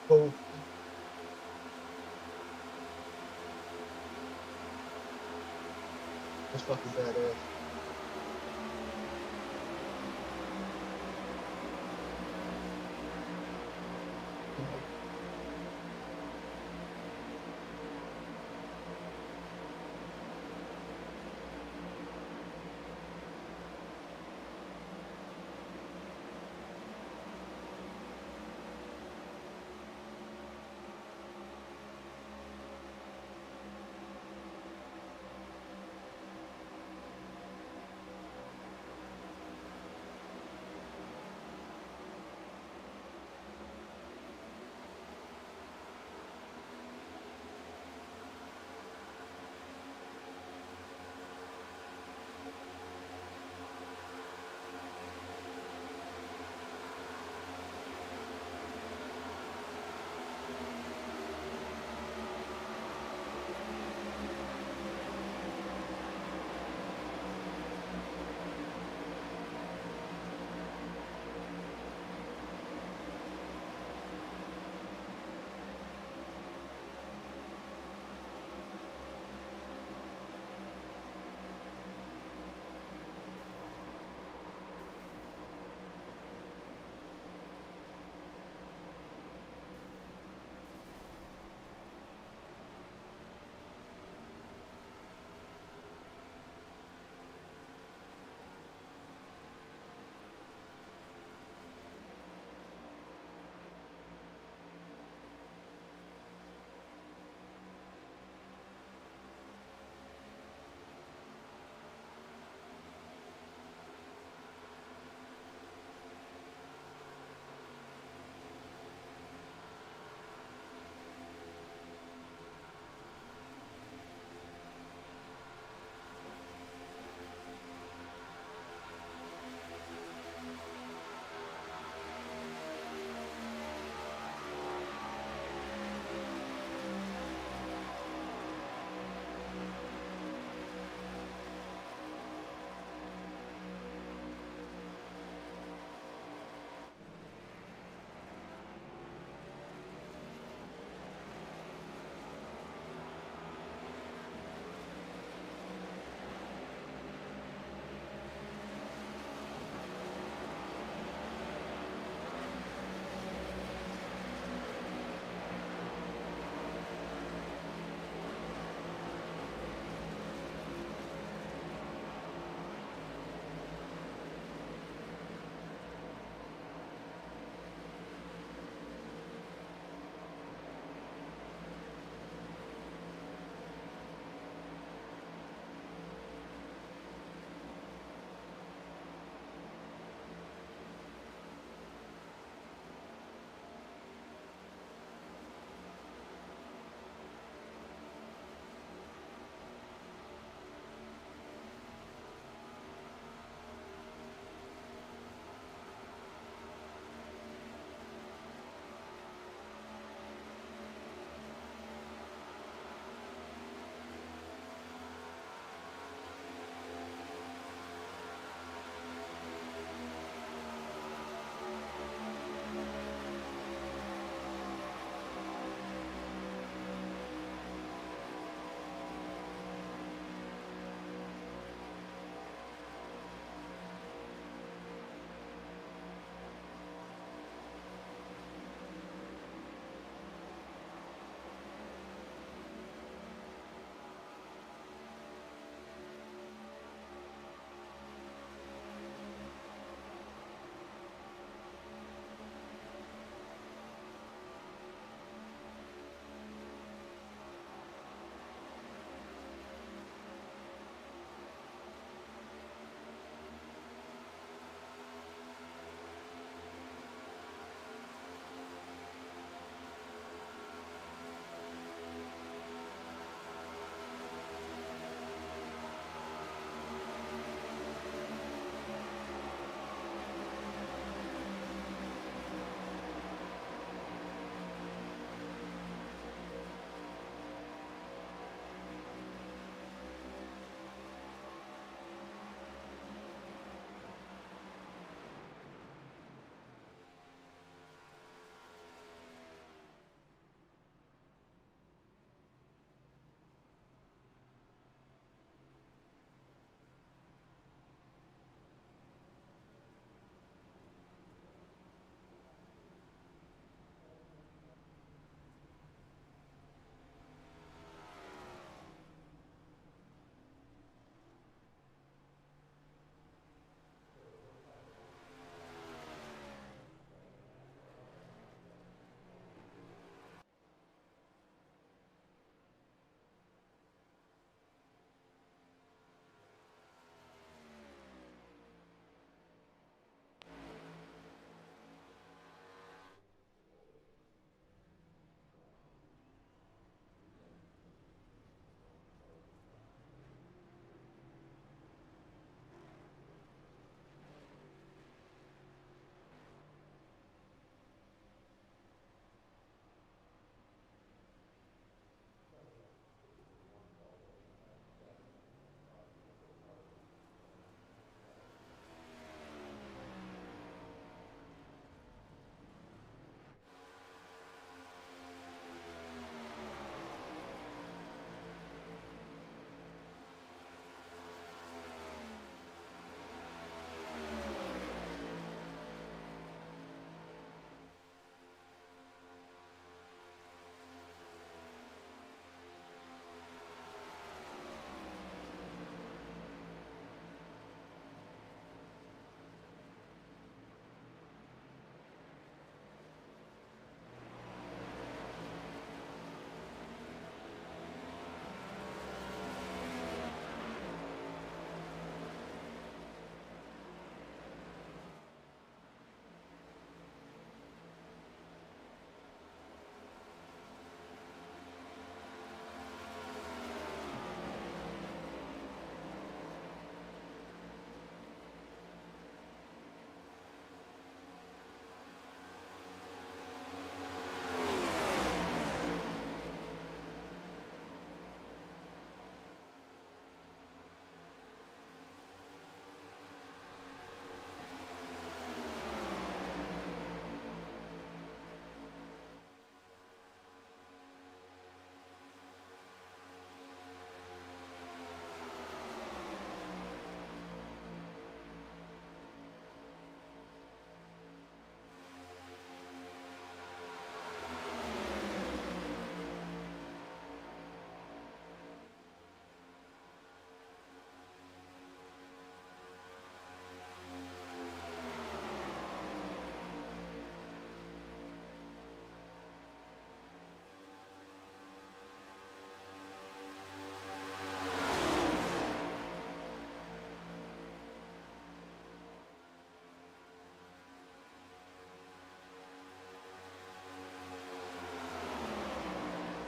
Both. That's fucking badass.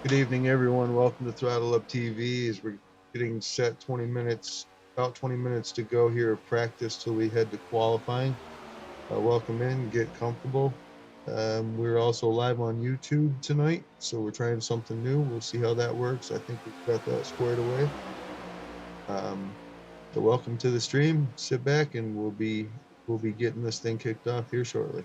Good evening, everyone. Welcome to Throttle Up TV. As we're getting set, about 20 minutes to go here of practice till we head to qualifying. Welcome in, get comfortable. We're also live on YouTube tonight, so we're trying something new. We'll see how that works. I think we've got that squared away. So welcome to the stream. Sit back, and we'll be getting this thing kicked off here shortly.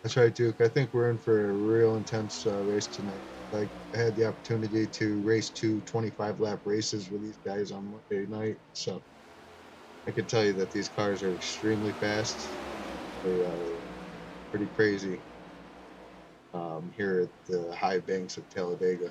That's right, Duke. I think we're in for a real intense race tonight. Like, I had the opportunity to race two 25-lap races with these guys on Monday night, so I can tell you that these cars are extremely fast. They are pretty crazy here at the high banks of Talladega.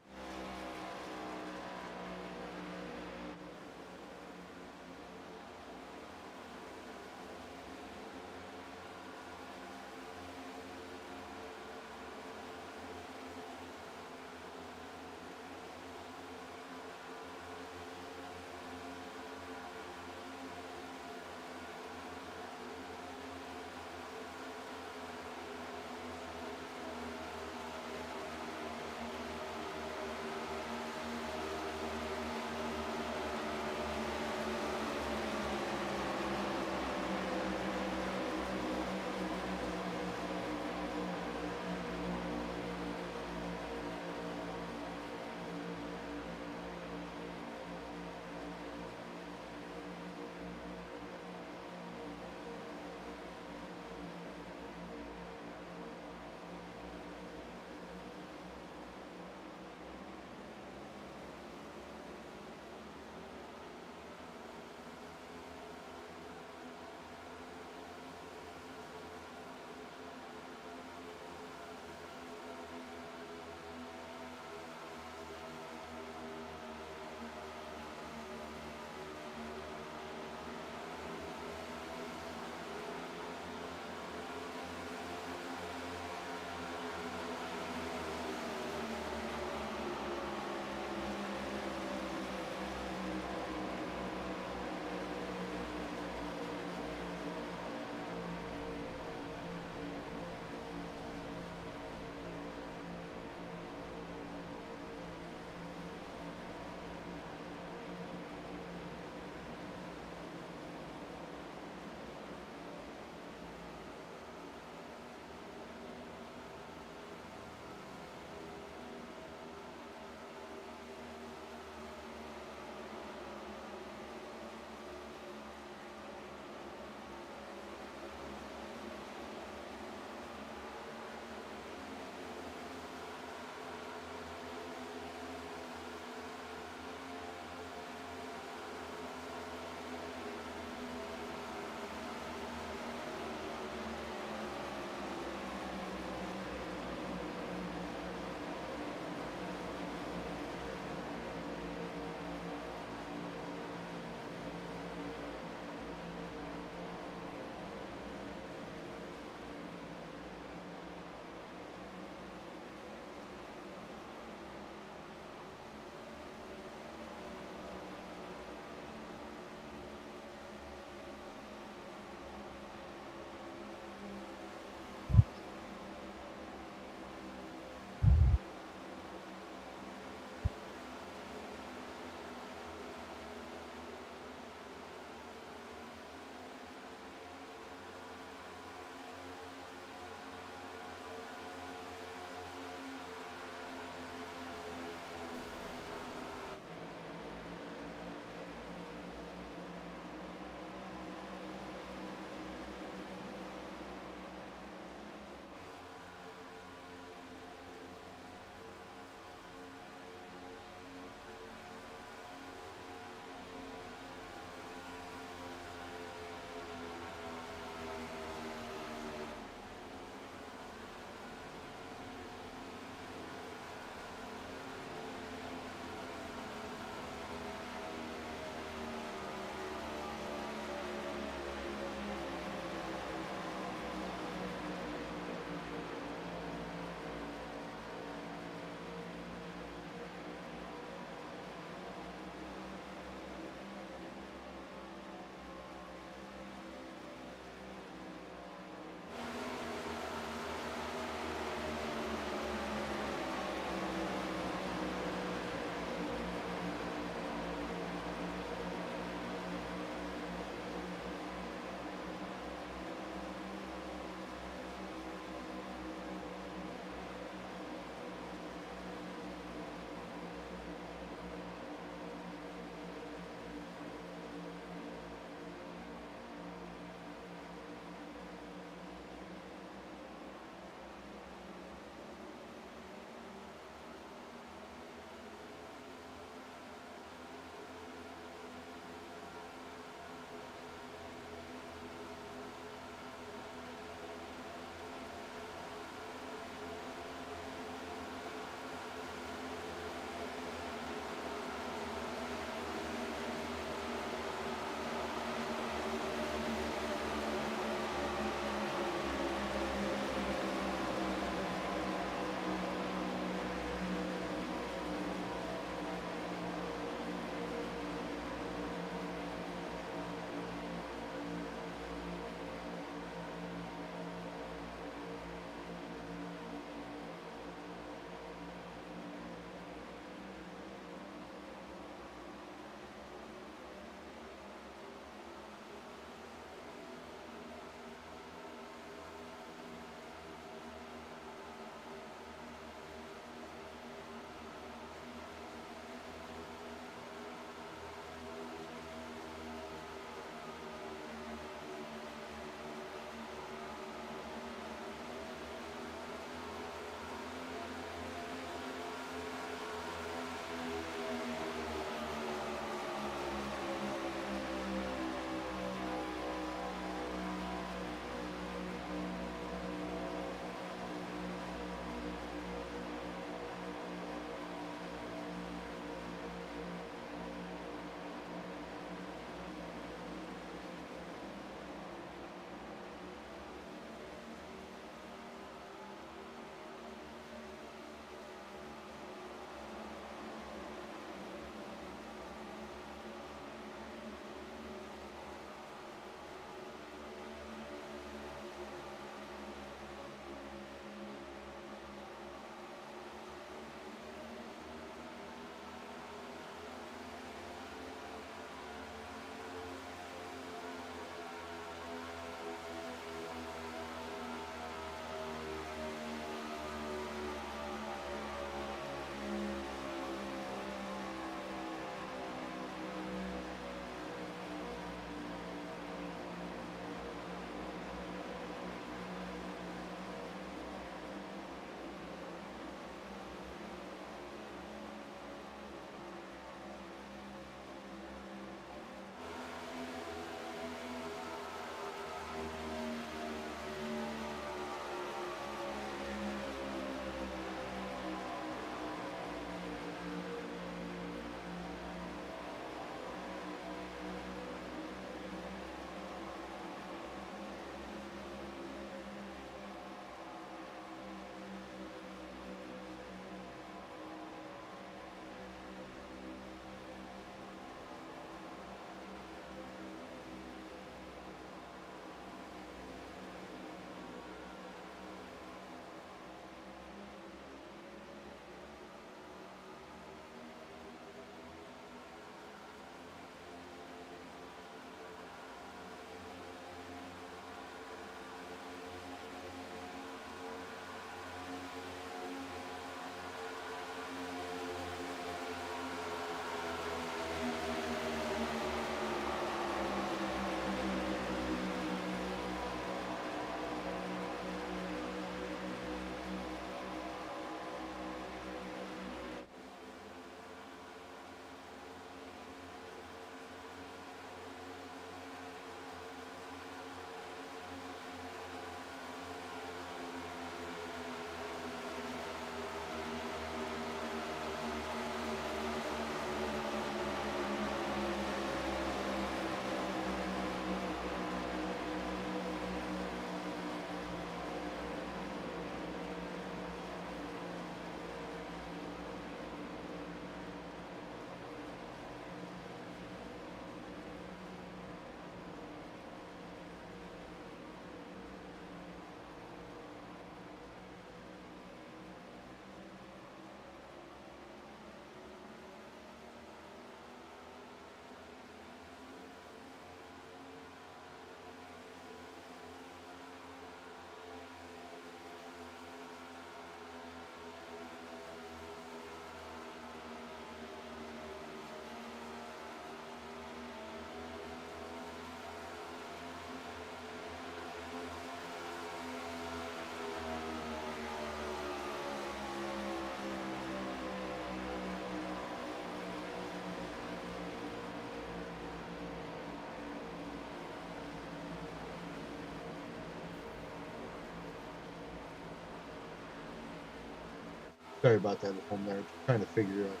Sorry about that at home there. Just trying to figure out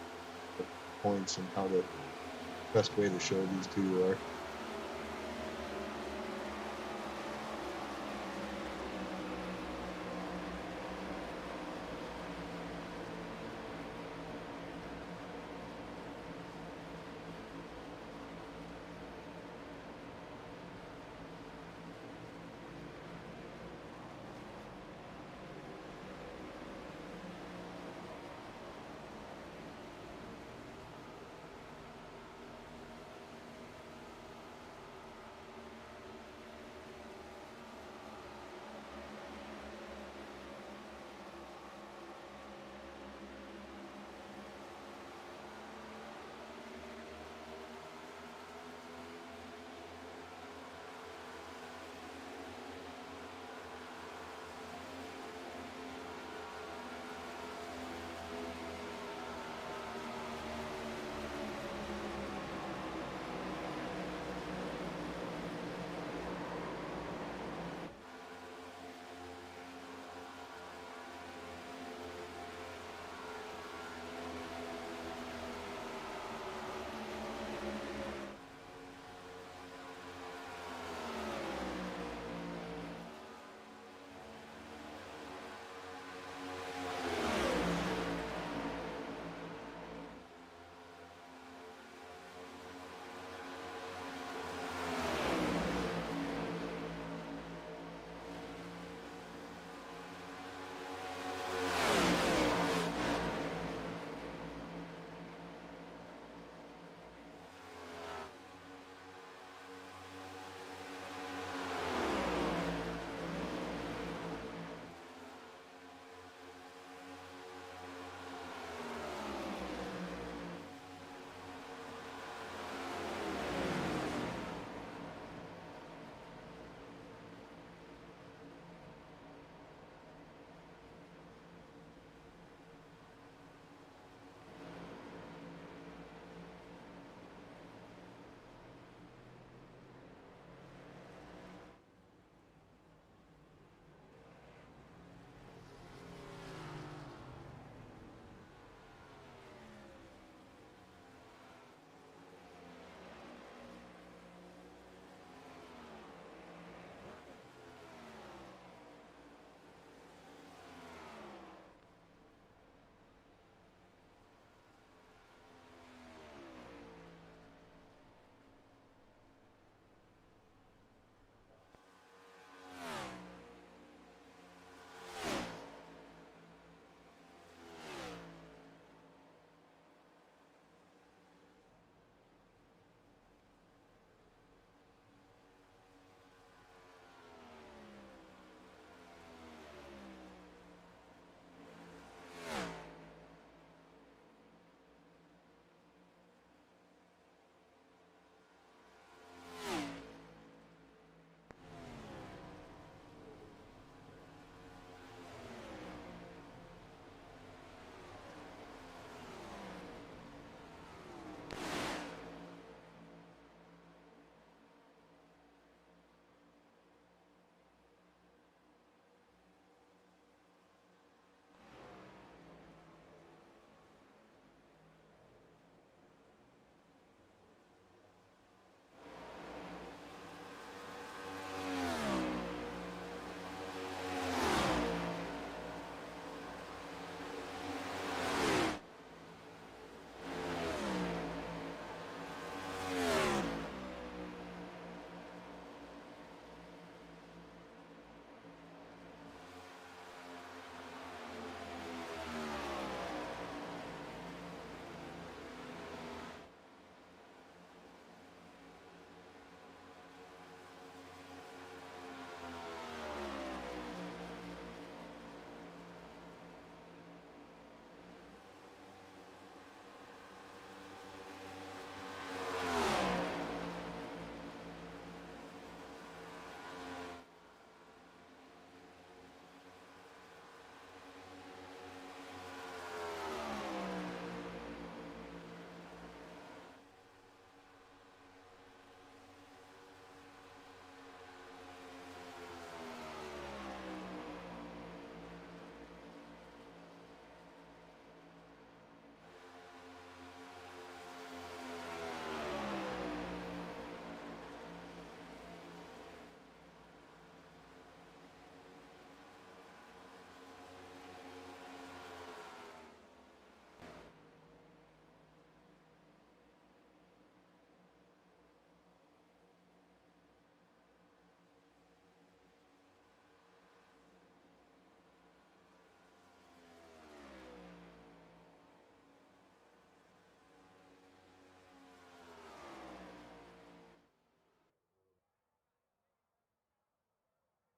the points and how the best way to show these to you are.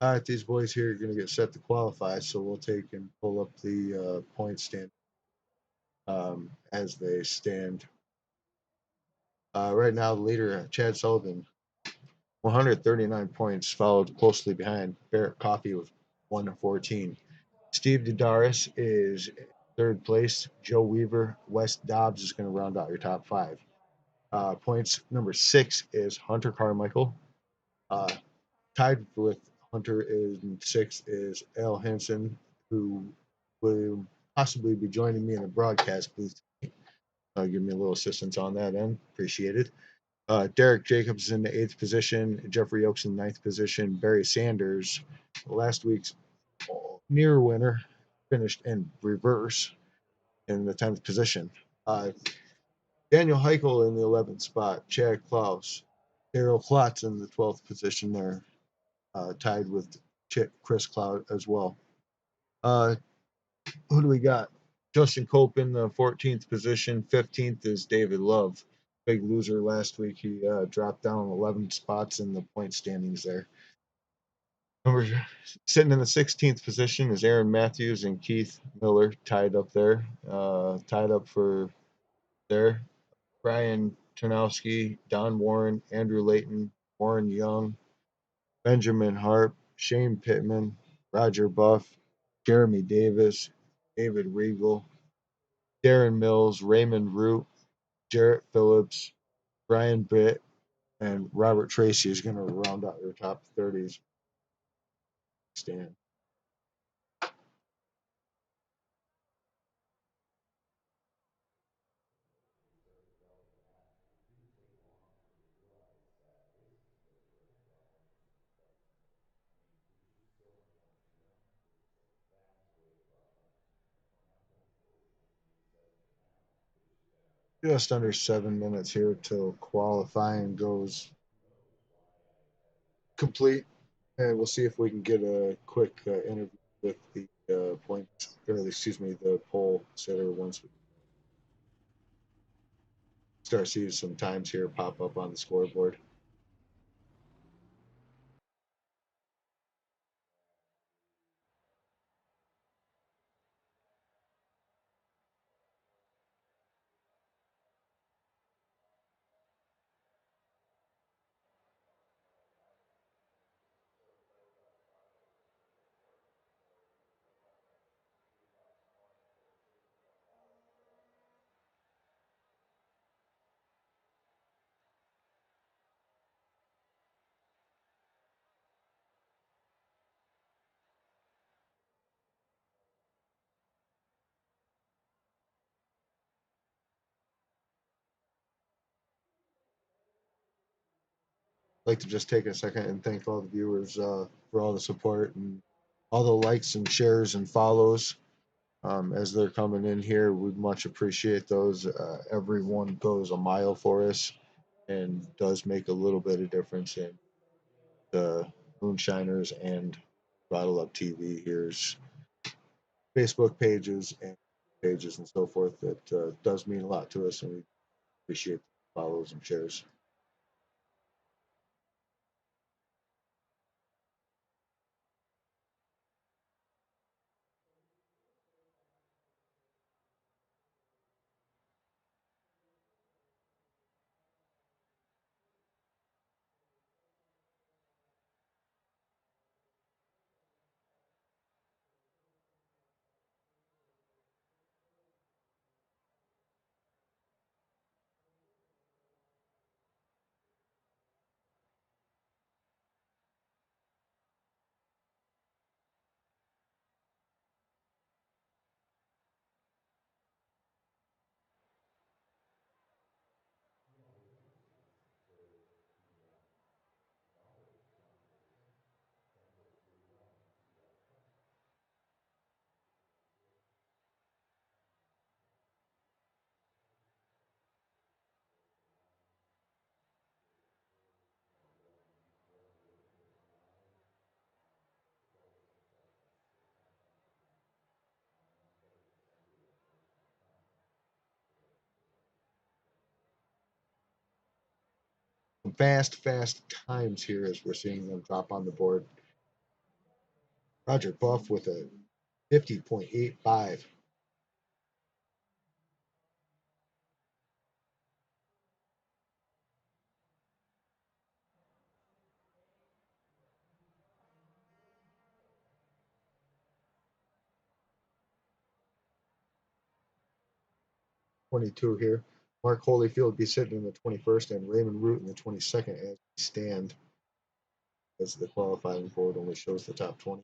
All right, these boys here are going to get set to qualify, so we'll take and pull up the point stand as they stand. Right now, the leader, Chad Sullivan, 139 points, followed closely behind Barrett Coffey with 114. Steve Didaris is third place. Joe Weaver, Wes Dobbs is going to round out your top five. Points number 6 is Hunter Carmichael. Uh, Tied with Hunter in sixth is Al Henson, who will possibly be joining me in the broadcast booth. Give me a little assistance on that end. Appreciate it. Derek Jacobs in the eighth position. Jeffrey Oaks in the ninth position. Barry Sanders, last week's near winner, finished in reverse in the 10th position. Daniel Heichel in the 11th spot. Chad Klaus. Daryl Klotz in the 12th position there, tied with Chris Cloud as well. Who do we got? Justin Cope in the 14th position. 15th is David Love. Big loser last week. He dropped down 11 spots in the point standings there. Sitting in the 16th position is Aaron Matthews and Keith Miller, tied up there. Tied up for there. Brian Ternowski, Don Warren, Andrew Layton, Warren Young, Benjamin Harp, Shane Pittman, Roger Buff, Jeremy Davis, David Regal, Darren Mills, Raymond Root, Jarrett Phillips, Brian Britt, and Robert Tracy is going to round out your top 30s stand. Just under 7 minutes here till qualifying goes complete, and we'll see if we can get a quick interview with the points, or excuse me, the pole setter once we start seeing some times here pop up on the scoreboard. I'd like to just take a second and thank all the viewers for all the support and all the likes and shares and follows as they're coming in here. We much appreciate those. Everyone goes a mile for us and does make a little bit of difference in the Moonshiners and Bottle Up TV here's Facebook pages and so forth. That does mean a lot to us, and we appreciate the follows and shares. Fast times here as we're seeing them drop on the board. Roger Buff with a 50.85. .22 here. Mark Holyfield be sitting in the 21st and Raymond Root in the 22nd as we stand, as the qualifying board only shows the top 20.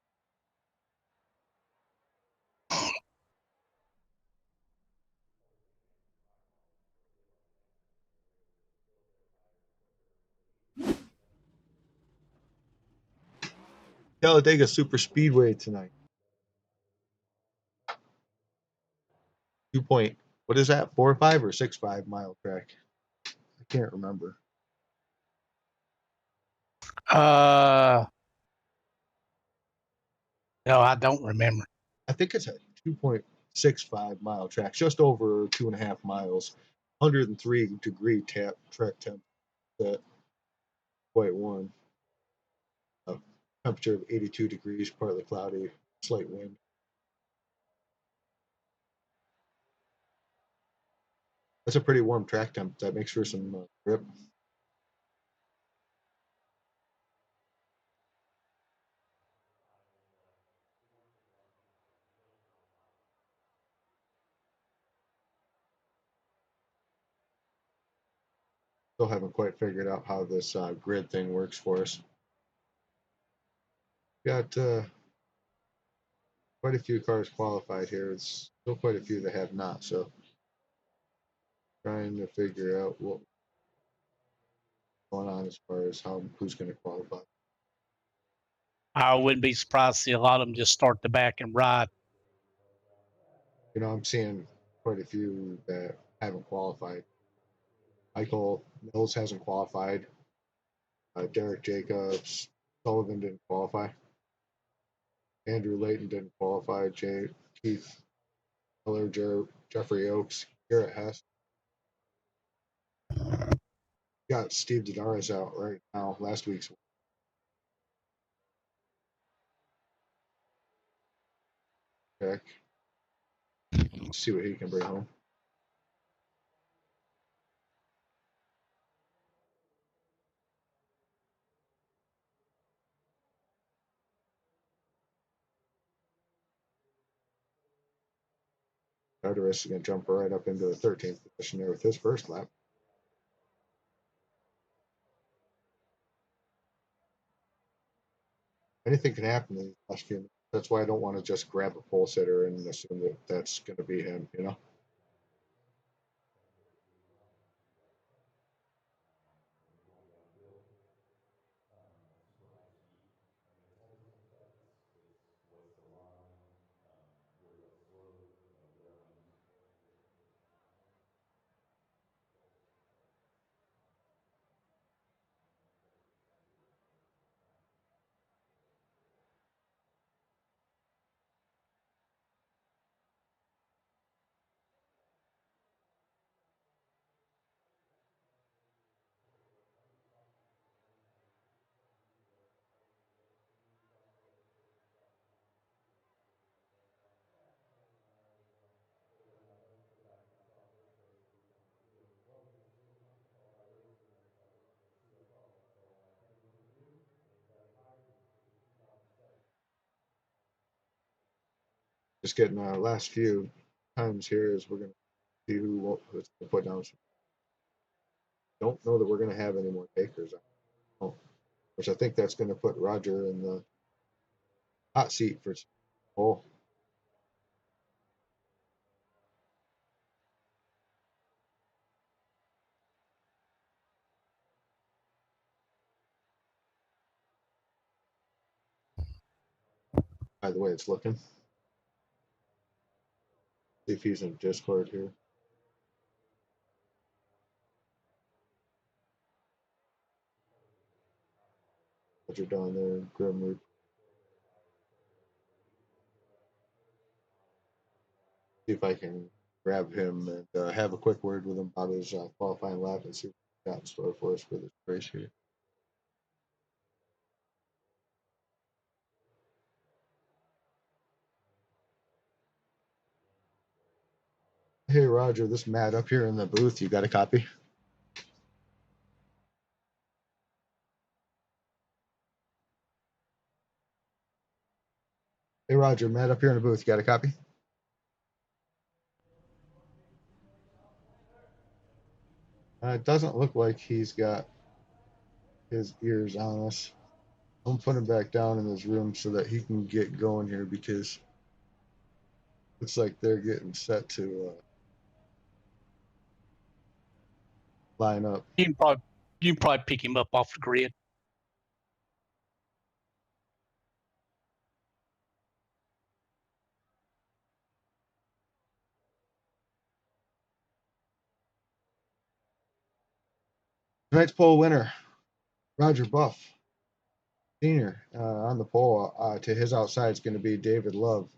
Talladega Super Speedway tonight. 2 point, what is that, 4.5 or 6.5 mile track? I can't remember. No, I don't remember. I think it's a 2.65 mile track, just over 2.5 miles, 103-degree track temp at 0.1. Temperature of 82 degrees, partly cloudy, slight wind. That's a pretty warm track temp. That makes for some grip. Still haven't quite figured out how this grid thing works for us. Got quite a few cars qualified here. It's still quite a few that have not. So trying to figure out what's going on as far as who's going to qualify. I wouldn't be surprised to see a lot of them just start the back and ride. You know, I'm seeing quite a few that haven't qualified. Michael Mills hasn't qualified. Derek Jacobs, Sullivan didn't qualify. Andrew Layton didn't qualify. Keith Miller, Jeffrey Oakes, Garrett Hess. Got Steve Dodara's out right now. Last week's check. See what he can bring home. Arteris is going to jump right up into the 13th position there with his first lap. Anything can happen in the last few minutes. That's why I don't want to just grab a pole sitter and assume that that's going to be him, you know? Just getting last few times here is we're going to see who's going to put down. Don't know that we're going to have any more takers, which I think that's going to put Roger in the hot seat for pole. By the way, it's looking. See if he's in Discord here. Roger down there, Grim Reaper. See if I can grab him and have a quick word with him about his qualifying lap and see what he's got in store for us for this race here. Hey, Roger, this Matt up here in the booth. You got a copy? Hey, Roger, Matt up here in the booth. You got a copy? It doesn't look like he's got his ears on us. I'm putting him back down in his room so that he can get going here because looks like they're getting set to line up. You can probably pick him up off the grid. Tonight's poll winner, Roger Buff, Senior, on the pole. To his outside is going to be David Love.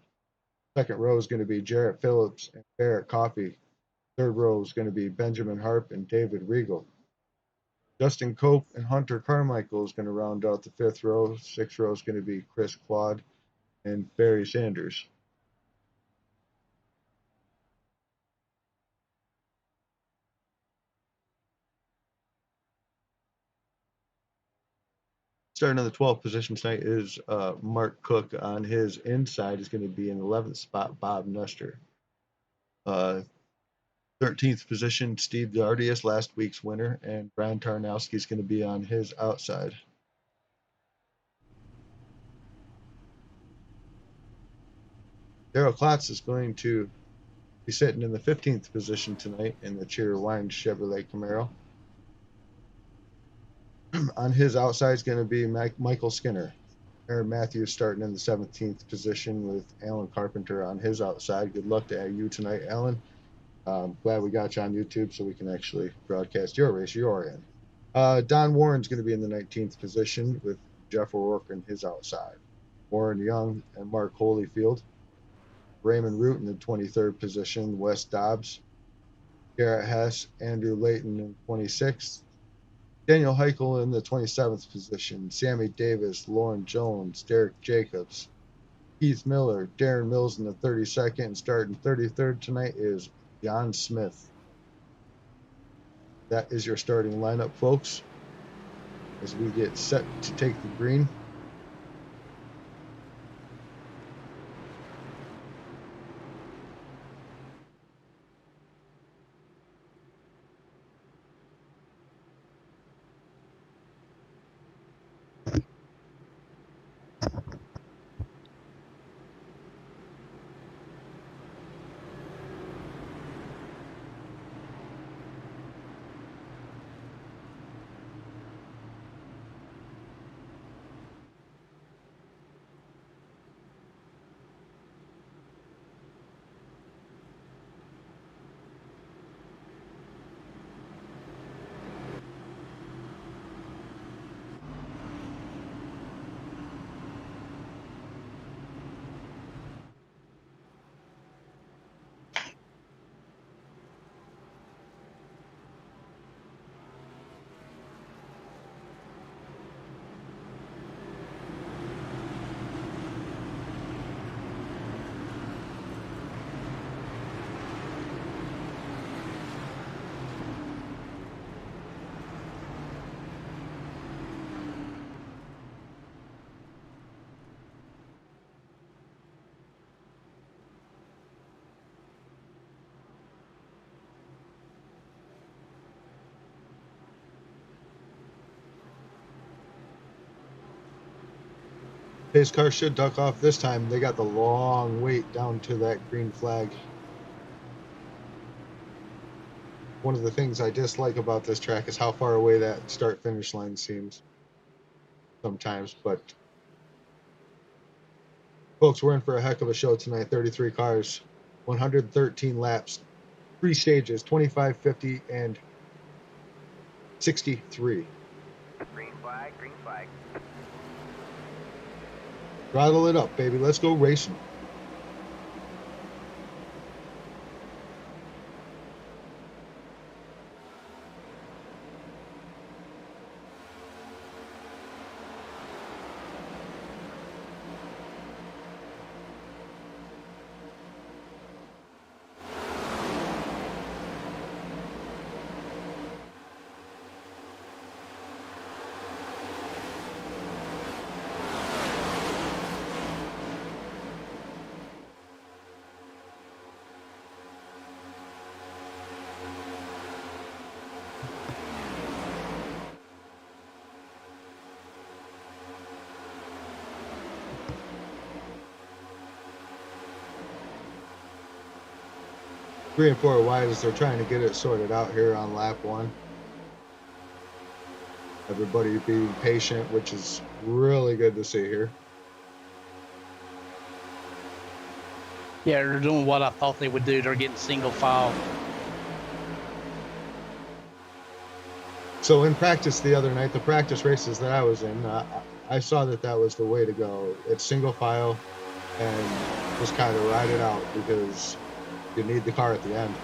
Second row is going to be Jarrett Phillips and Barrett Coffey. Third row is going to be Benjamin Harp and David Regal. Justin Cope and Hunter Carmichael is going to round out the fifth row. Sixth row is going to be Chris Quad and Barry Sanders. Starting on the 12th position tonight is Mark Cook. On his inside is going to be in 11th spot, Bob Nestor. 13th position, Steve Dardius, last week's winner, and Brian Tarnowski is going to be on his outside. Daryl Klotz is going to be sitting in the 15th position tonight in the Cheer Wine Chevrolet Camaro. On his outside is going to be Michael Skinner. Aaron Matthews starting in the 17th position with Alan Carpenter on his outside. Good luck to you tonight, Alan. Glad we got you on YouTube so we can actually broadcast your race you're in. Don Warren's going to be in the 19th position with Jeff O'Rourke on his outside. Warren Young and Mark Holyfield. Raymond Root in the 23rd position. Wes Dobbs. Garrett Hess, Andrew Layton in 26th. Daniel Heichel in the 27th position. Sammy Davis, Lauren Jones, Derek Jacobs, Keith Miller, Darren Mills in the 32nd. And starting 33rd tonight is John Smith. That is your starting lineup, folks, as we get set to take the green. Pace car should duck off this time. They got the long wait down to that green flag. One of the things I dislike about this track is how far away that start-finish line seems sometimes. But, folks, we're in for a heck of a show tonight. 33 cars, 113 laps, 3 stages, 25, 50, and 63. Green flag, green flag. Throttle it up, baby. Let's go racing. 3 and 4 wide as they're trying to get it sorted out here on lap 1. Everybody being patient, which is really good to see here. Yeah, they're doing what I thought they would do. They're getting single file. So in practice the other night, the practice races that I was in, I saw that that was the way to go. It's single file and just kind of ride it out because you need the car at the end.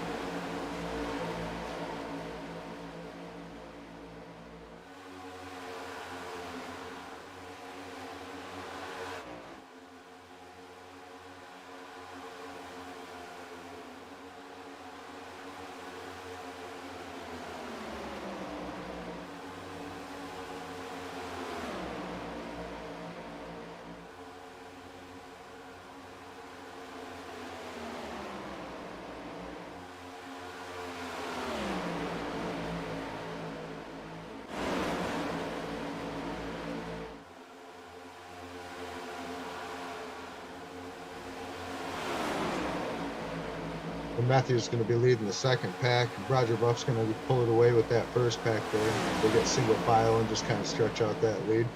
And Matthew's going to be leading the second pack. Roger Buff's going to pull it away with that first pack there. They get single file and just kind of stretch out that lead.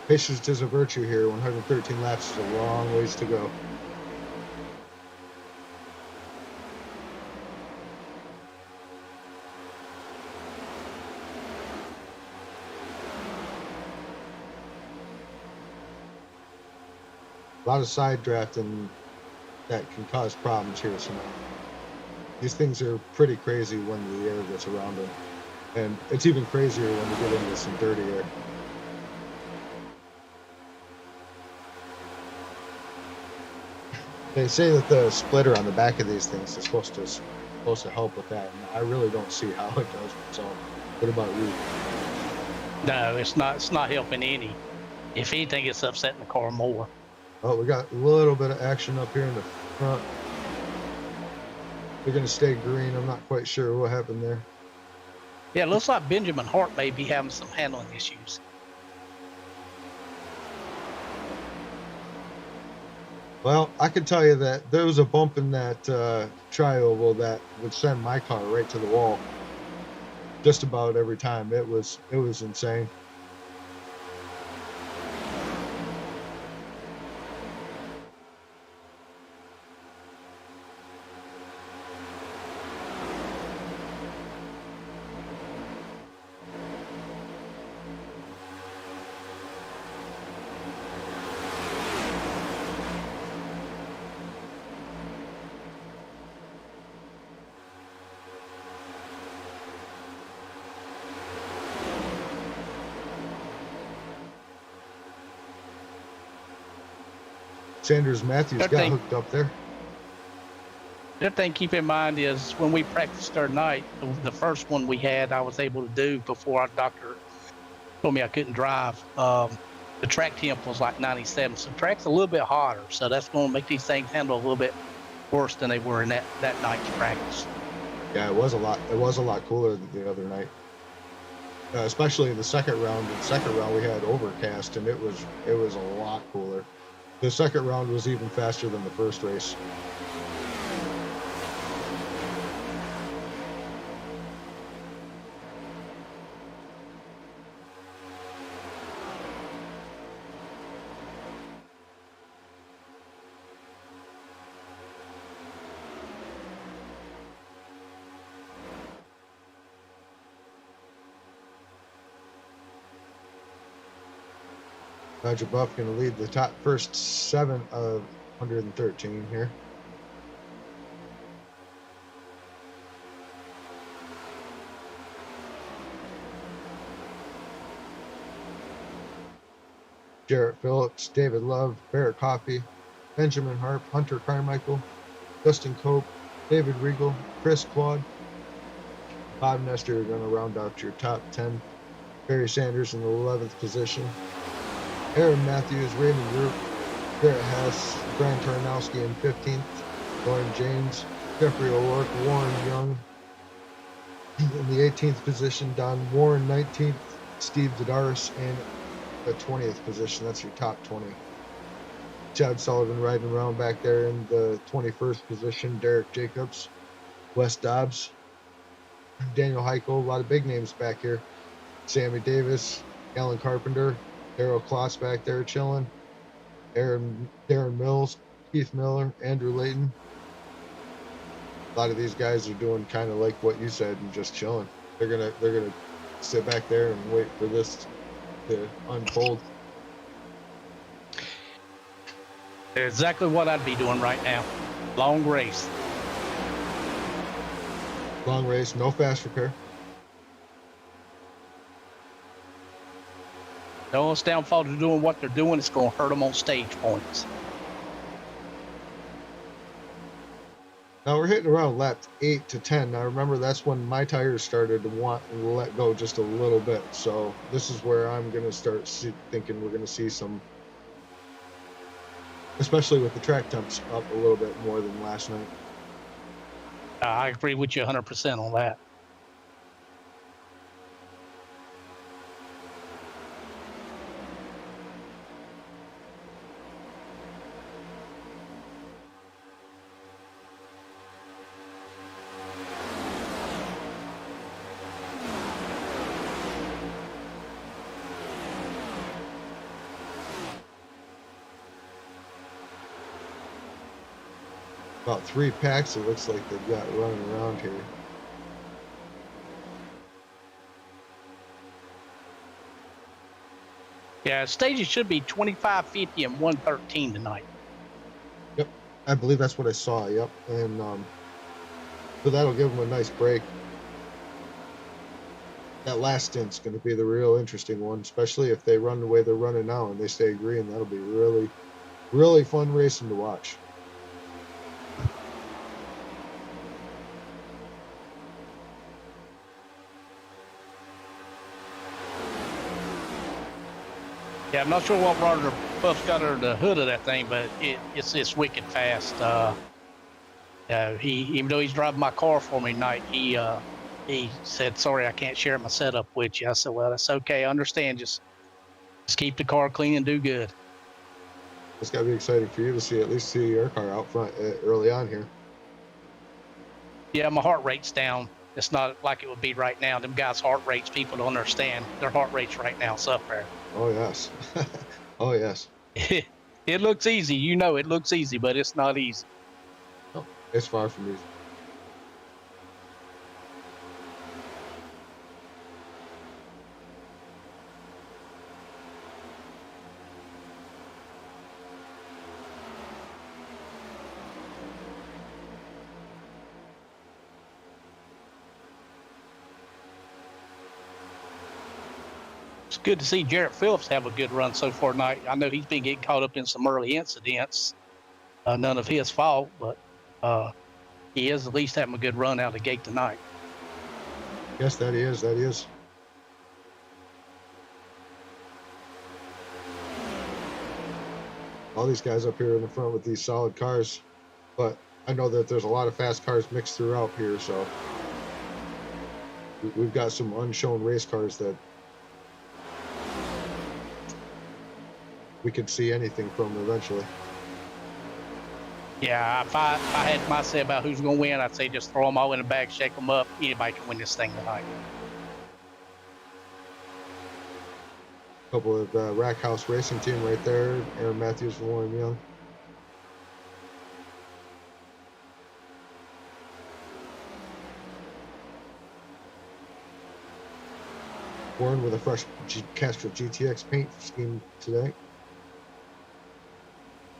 Patience is a virtue here. 113 laps is a long ways to go. A lot of side drafting that can cause problems here tonight. These things are pretty crazy when the air gets around them. And it's even crazier when you get into some dirty air. They say that the splitter on the back of these things is supposed to help with that, and I really don't see how it does. So, what about you? No, it's not. It's not helping any. If anything, it's upsetting the car more. Oh, we got a little bit of action up here in the front. We're going to stay green. I'm not quite sure what happened there. Yeah, it looks like Benjamin Hart may be having some handling issues. Well, I can tell you that there was a bump in that tri-oval that would send my car right to the wall just about every time. It was insane. Sanders Matthews got hooked up there. The other thing to keep in mind is when we practiced our night, the first one we had, I was able to do before our doctor told me I couldn't drive. The track temp was like 97, so track's a little bit hotter, so that's going to make these things handle a little bit worse than they were in that night's practice. Yeah, it was a lot cooler than the other night, especially in the second round. In the second round, we had overcast, and it was a lot cooler. The second round was even faster than the first race. Roger Buff going to lead the first 7 of 113 here. Jarrett Phillips, David Love, Barrett Coffey, Benjamin Harp, Hunter Carmichael, Justin Cope, David Regal, Chris Claude, Bob Nestor are going to round out your top 10. Barry Sanders in the 11th position. Aaron Matthews, Raymond Root, Garrett Hess, Brian Tarnowski in 15th, Lauren James, Jeffrey O'Rourke, Warren Young in the 18th position, Don Warren 19th, Steve Dadaris in the 20th position. That's your top 20. Chad Sullivan riding around back there in the 21st position. Derek Jacobs, Wes Dobbs, Daniel Heiko, a lot of big names back here. Sammy Davis, Alan Carpenter, Daryl Kloss back there chilling. Darren Mills, Keith Miller, Andrew Layton. A lot of these guys are doing kind of like what you said and just chilling. They're gonna sit back there and wait for this to unfold. Exactly what I'd be doing right now. Long race. Long race, no fast repair. The only downfall to doing what they're doing is going to hurt them on stage points. Now we're hitting around lap 8 to 10. Now remember, that's when my tires started to want to let go just a little bit. So this is where I'm going to start thinking we're going to see some, especially with the track temps up a little bit more than last night. I agree with you 100% on that. About 3 packs it looks like they've got running around here. Yeah, stages should be 25, 50, and 113 tonight. Yep, I believe that's what I saw. Yep, and so that'll give them a nice break. That last stint's going to be the real interesting one, especially if they run the way they're running now and they stay green. That'll be really, really fun racing to watch. Yeah, I'm not sure what Roger Puff's got under the hood of that thing, but it's wicked fast. Even though he's driving my car for me tonight, he said, "Sorry, I can't share my setup with you." I said, "Well, that's okay. I understand. Just keep the car clean and do good." It's got to be exciting for you to at least see your car out front early on here. Yeah, my heart rate's down. It's not like it would be right now. Them guys' heart rates, people don't understand. Their heart rates right now is up there. Oh, yes. Oh, yes. It looks easy. You know it looks easy, but it's not easy. Oh, it's far from easy. It's good to see Jarrett Phillips have a good run so far tonight. I know he's been getting caught up in some early incidents. None of his fault, but he is at least having a good run out of the gate tonight. Yes, that is. That is. All these guys up here in the front with these solid cars, but I know that there's a lot of fast cars mixed throughout here, so we've got some unshown race cars that we could see anything from eventually. Yeah, if I had my say about who's going to win, I'd say just throw them all in the bag, shake them up. Anybody can win this thing tonight. A couple of Rack House Racing Team right there. Aaron Matthews and Warren Young. Warren with a fresh Castro GTX paint scheme today.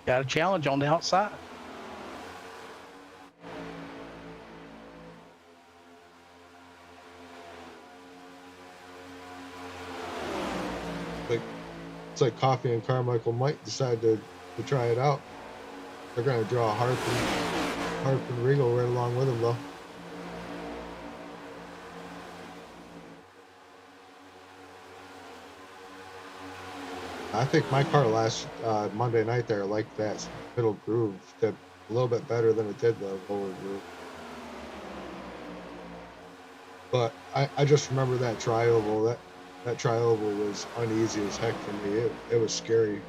Got a challenge on the outside. It's like Coffee and Carmichael might decide to try it out. They're going to draw Harp and Regal right along with them, though. I think my car last Monday night there liked that middle groove a little bit better than it did the lower groove. But I just remember that tri-oval. That tri-oval was uneasy as heck for me. It was scary.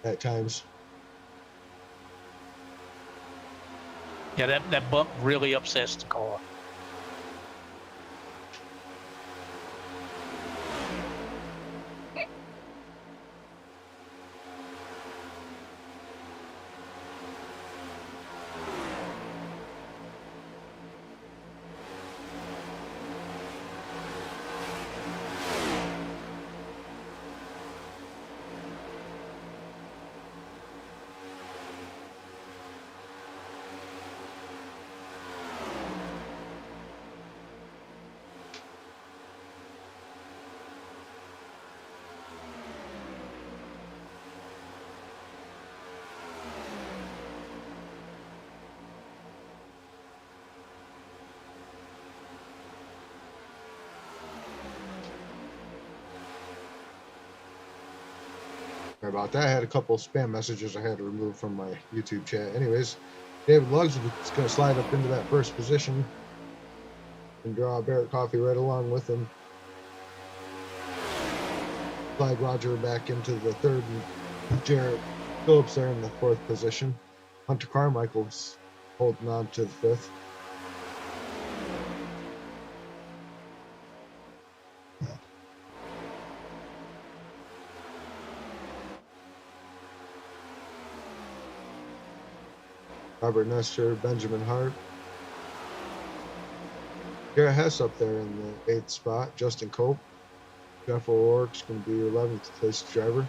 at times. Yeah, that bump really upsets the car. Sorry about that. I had a couple of spam messages I had to remove from my YouTube chat. Anyways, David Luggs is going to slide up into that first position and draw Barrett Coffee right along with him. Slide Roger back into the third, and Jarrett Phillips there in the fourth position. Hunter Carmichael's holding on to the fifth. Robert Nestor, Benjamin Hart. Garrett Hess up there in the 8th spot. Justin Cope. Jeff O'Rourke's going to be your 11th place driver.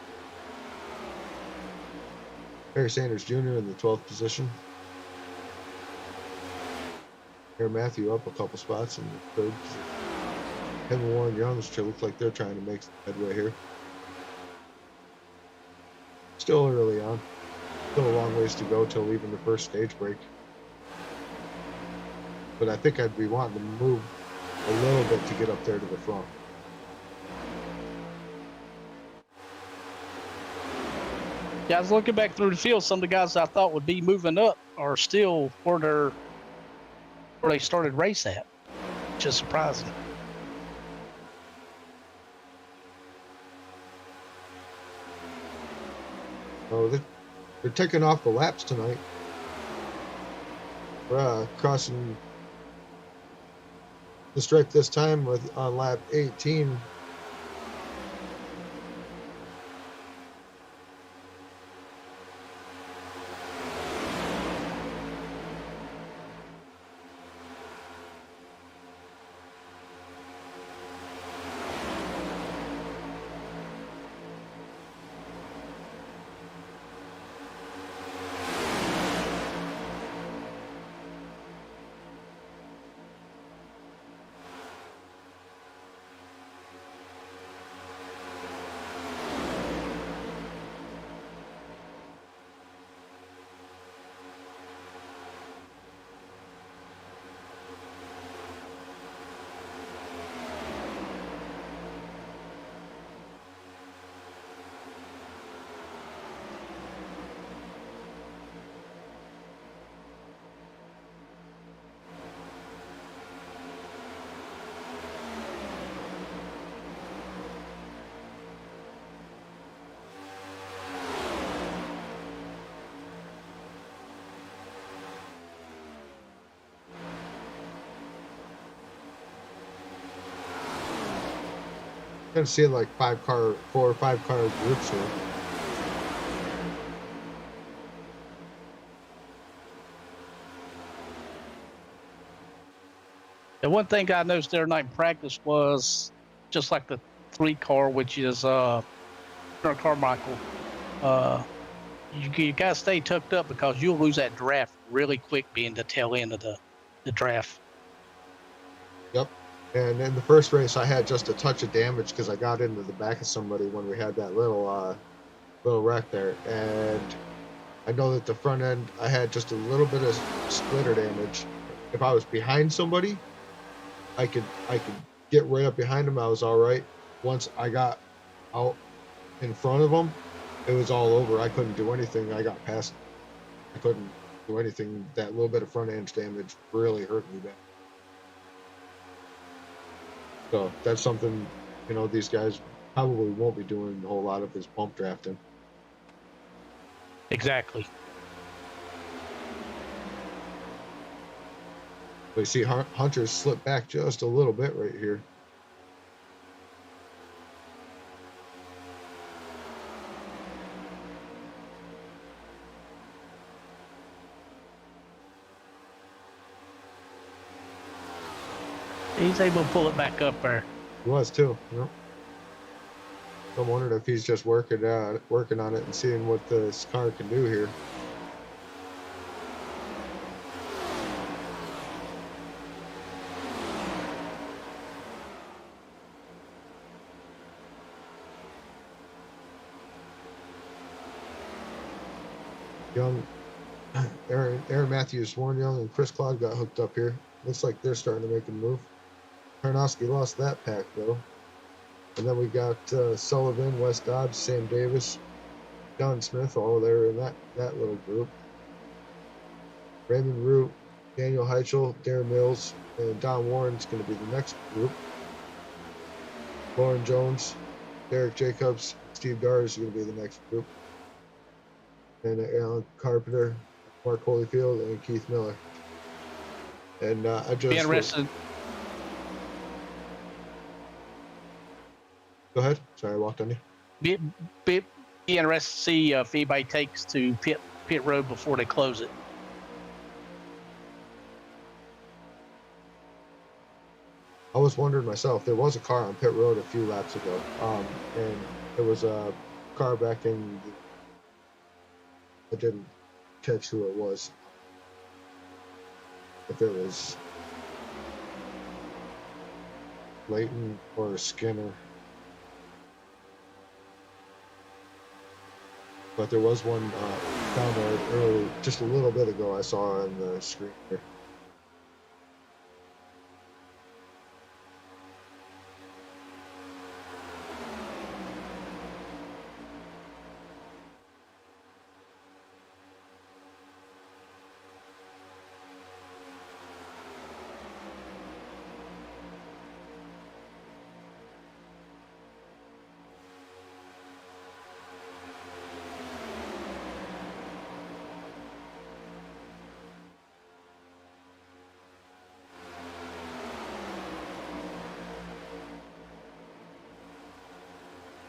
Harry Sanders Jr. in the 12th position. Aaron Matthew up a couple spots in the 3rd position. Kevin Warren Young's look like they're trying to make some headway here. Still early on. Still a long ways to go till even the first stage break. But I think I'd be wanting to move a little bit to get up there to the front. Yeah, I was looking back through the field. Some of the guys I thought would be moving up are still where they started race at, which is surprising. Oh, they're taking off the laps tonight. We're crossing the stripe this time on lap 18. Kind of seeing like 4 or 5 car groups here. The one thing I noticed there night in practice was just like the 3 car, which is Carmichael. You gotta stay tucked up because you'll lose that draft really quick, being the tail end of the draft. Yep. And in the first race, I had just a touch of damage because I got into the back of somebody when we had that little wreck there. And I know that the front end, I had just a little bit of splitter damage. If I was behind somebody, I could get right up behind them. I was all right. Once I got out in front of them, it was all over. I couldn't do anything. I got past. I couldn't do anything. That little bit of front end damage really hurt me bad. So that's something, these guys probably won't be doing a whole lot of is bump drafting. Exactly. But you see Hunter's slipped back just a little bit right here. He's able to pull it back up there. He was too. Yep. I'm wondering if he's just working on it and seeing what this car can do here. Young, Aaron Matthews, Warren Young, and Chris Claude got hooked up here. Looks like they're starting to make a move. Tarnowski lost that pack though. And then we got Sullivan, Wes Dodge, Sam Davis, John Smith, all there in that little group. Raymond Root, Daniel Heichel, Darren Mills, and Don Warren's going to be the next group. Lauren Jones, Derek Jacobs, Steve Dar is going to be the next group. And Alan Carpenter, Mark Holyfield, and Keith Miller. And I just... Be interested. Go ahead. Sorry, I walked on you. Be interested to see if anybody takes to pit road before they close it. I was wondering myself. There was a car on pit road a few laps ago, and there was a car back in. I didn't catch who it was. If it was Leighton or Skinner. But there was one down there early, just a little bit ago, I saw on the screen here.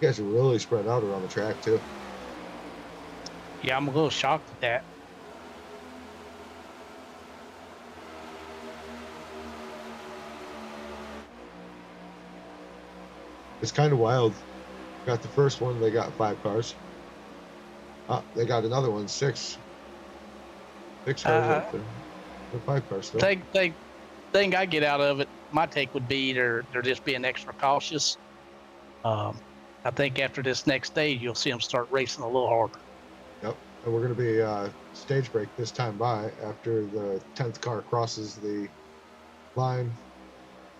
You guys are really spread out around the track too. Yeah, I'm a little shocked at that. It's kind of wild. Got the first one, they got 5 cars. They got another one, 6. 6 cars up there. Or 5 cars still. Thing I get out of it, my take would be they're just being extra cautious. I think after this next stage, you'll see them start racing a little harder. Yep, and we're going to be stage break this time by after the 10th car crosses the line.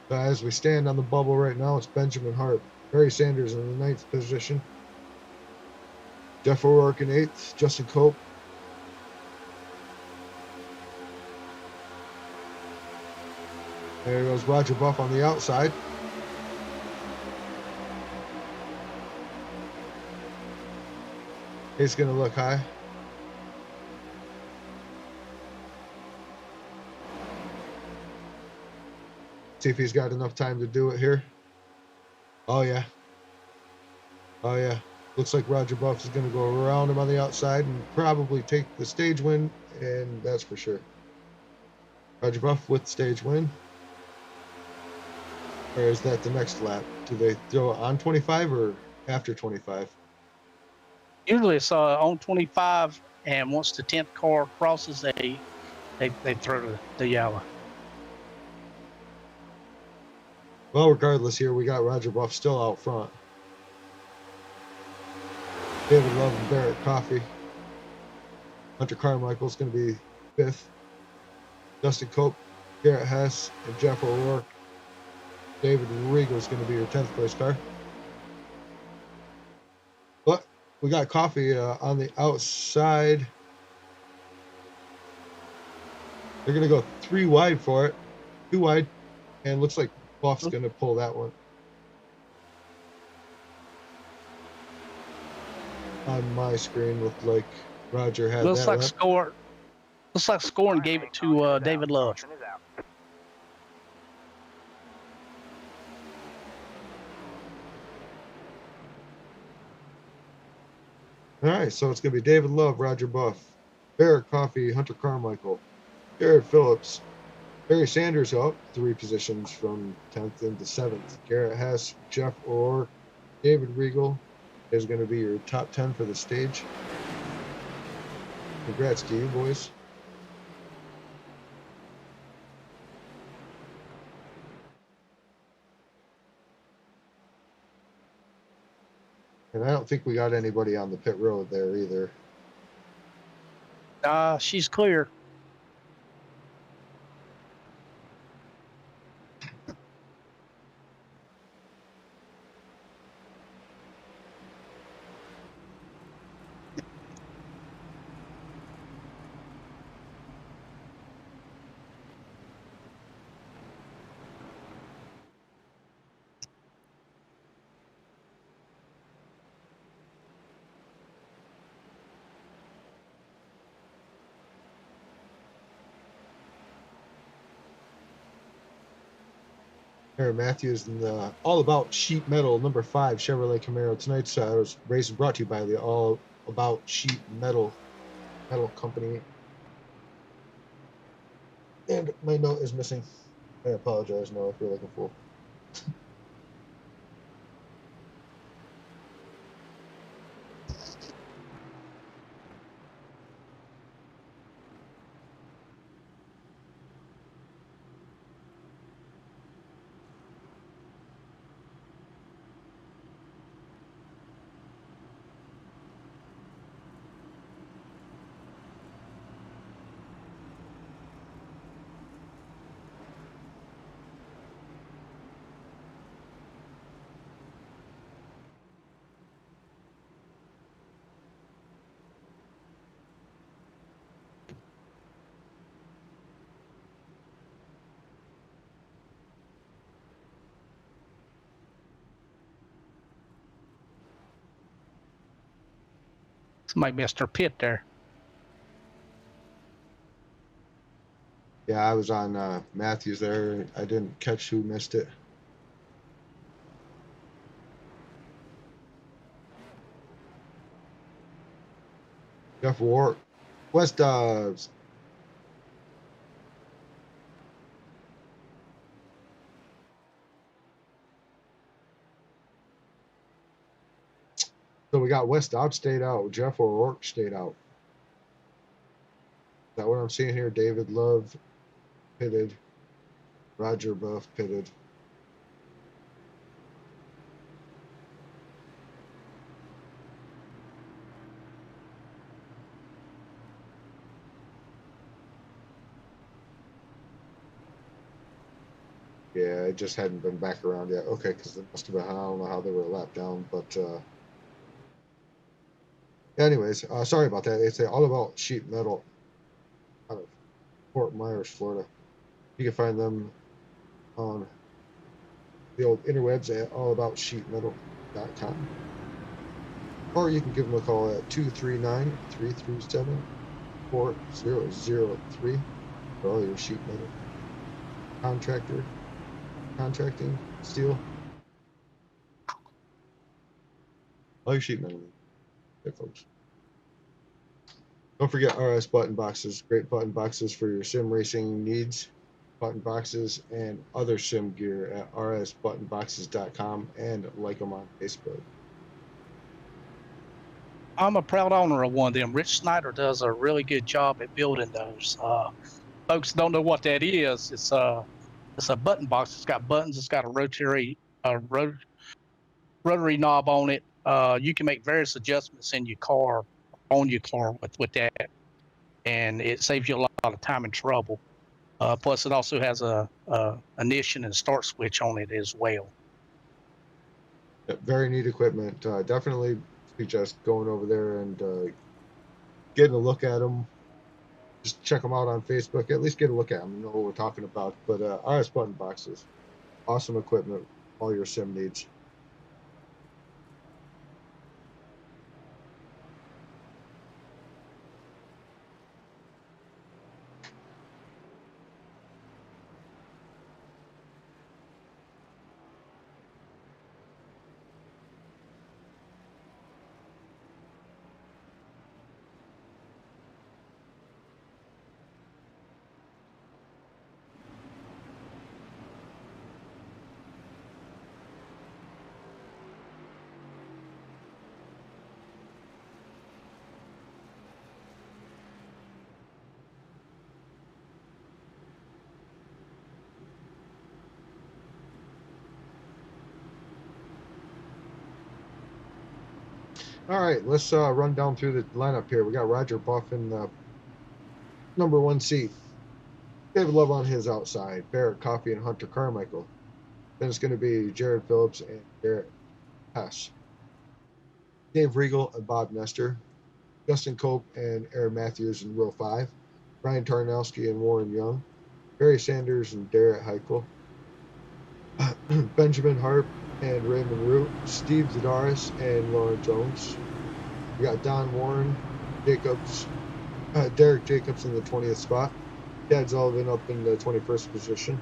As we stand on the bubble right now, it's Benjamin Hart, Barry Sanders in the 9th position, Jeff O'Rourke in 8th, Justin Cope. There goes Roger Buff on the outside. He's going to look high. See if he's got enough time to do it here. Oh, yeah. Oh, yeah. Looks like Roger Buff is going to go around him on the outside and probably take the stage win, and that's for sure. Roger Buff with stage win. Or is that the next lap? Do they throw it on 25 or after 25? Usually it's on 25, and once the 10th car crosses, they throw the yellow. Well, regardless, here we got Roger Buff still out front. David Love and Barrett Coffey. Hunter Carmichael's going to be 5th. Dustin Cope, Garrett Hess, and Jeff O'Rourke. David Regal is going to be your 10th place car. But we got Coffey on the outside. They're going to go 3 wide for it. 2 wide. And looks like Buff's going to pull that one. On my screen looked like Roger had Looks that like lap. score. Looks like scoring gave it to David Love. Caution is out. All right, so it's going to be David Love, Roger Buff, Barrett Coffey, Hunter Carmichael, Jared Phillips, Barry Sanders up 3 positions from 10th into 7th. Garrett Hess, Jeff O'Rourke, David Regal is going to be your top 10 for the stage. Congrats to you, boys. And I don't think we got anybody on the pit road there either. She's clear. Aaron Matthews and the All About Sheet Metal number 5 Chevrolet Camaro. Tonight's race is brought to you by the All About Sheet Metal Company. And my note is missing. I apologize, Noah, if you're looking for. Somebody missed her pit there. Yeah, I was on Matthews there. I didn't catch who missed it. Jeff Ward, West Dobbs. So we got West Dobbs stayed out. Jeff O'Rourke stayed out. Is that what I'm seeing here? David Love pitted. Roger Buff pitted. Yeah, it just hadn't been back around yet. Okay, because it must have been, I don't know how they were a lap down, but anyways, sorry about that. It's all about sheet metal out of Fort Myers, Florida. You can find them on the old interwebs at allaboutsheetmetal.com. Or you can give them a call at 239-337-4003 for all your sheet metal contracting, steel, all your sheet metal. Hey, folks. Don't forget RS button boxes. Great button boxes for your sim racing needs. Button boxes and other sim gear at rsbuttonboxes.com and like them on Facebook. I'm a proud owner of one of them. Rich Snyder does a really good job at building those. Folks don't know what that is. It's a button box. It's got buttons. It's got a rotary knob on it. You can make various adjustments in your car, on your car with that, and it saves you a lot of time and trouble. Plus, it also has a ignition and start switch on it as well. Very neat equipment. Definitely suggest going over there and getting a look at them. Just check them out on Facebook. At least get a look at them. You know what we're talking about. But RS button boxes, awesome equipment, all your sim needs. All right, let's run down through the lineup here. We got Roger Buff in the number 1 seat. David Love on his outside. Barrett Coffey and Hunter Carmichael. Then it's going to be Jared Phillips and Garrett Hess. Dave Regal and Bob Nestor. Justin Cope and Aaron Matthews in row 5. Ryan Tarnowski and Warren Young. Barry Sanders and Derek Heichel. Benjamin Harp and Raymond Root. Steve Zadaris and Lauren Jones. We got Don Warren, Jacobs, Derek Jacobs in the 20th spot. Chad Sullivan up in the 21st position.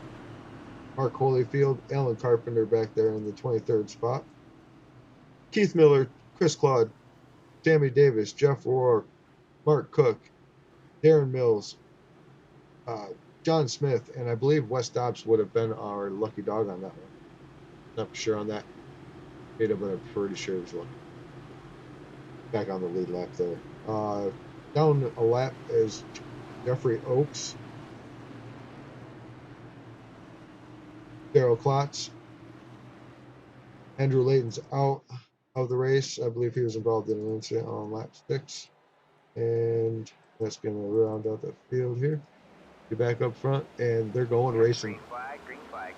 Mark Holyfield, Alan Carpenter back there in the 23rd spot. Keith Miller, Chris Claude, Sammy Davis, Jeff Rourke, Mark Cook, Darren Mills, John Smith, and I believe Wes Dobbs would have been our lucky dog on that one. Not sure on that data, but I'm pretty sure it was lucky. Back on the lead lap there. Down a lap is Jeffrey Oakes, Daryl Klotz. Andrew Layton's out of the race. I believe he was involved in an incident on lap 6. And that's going to round out the field here. Get back up front, and they're going racing. Green flag, green flag.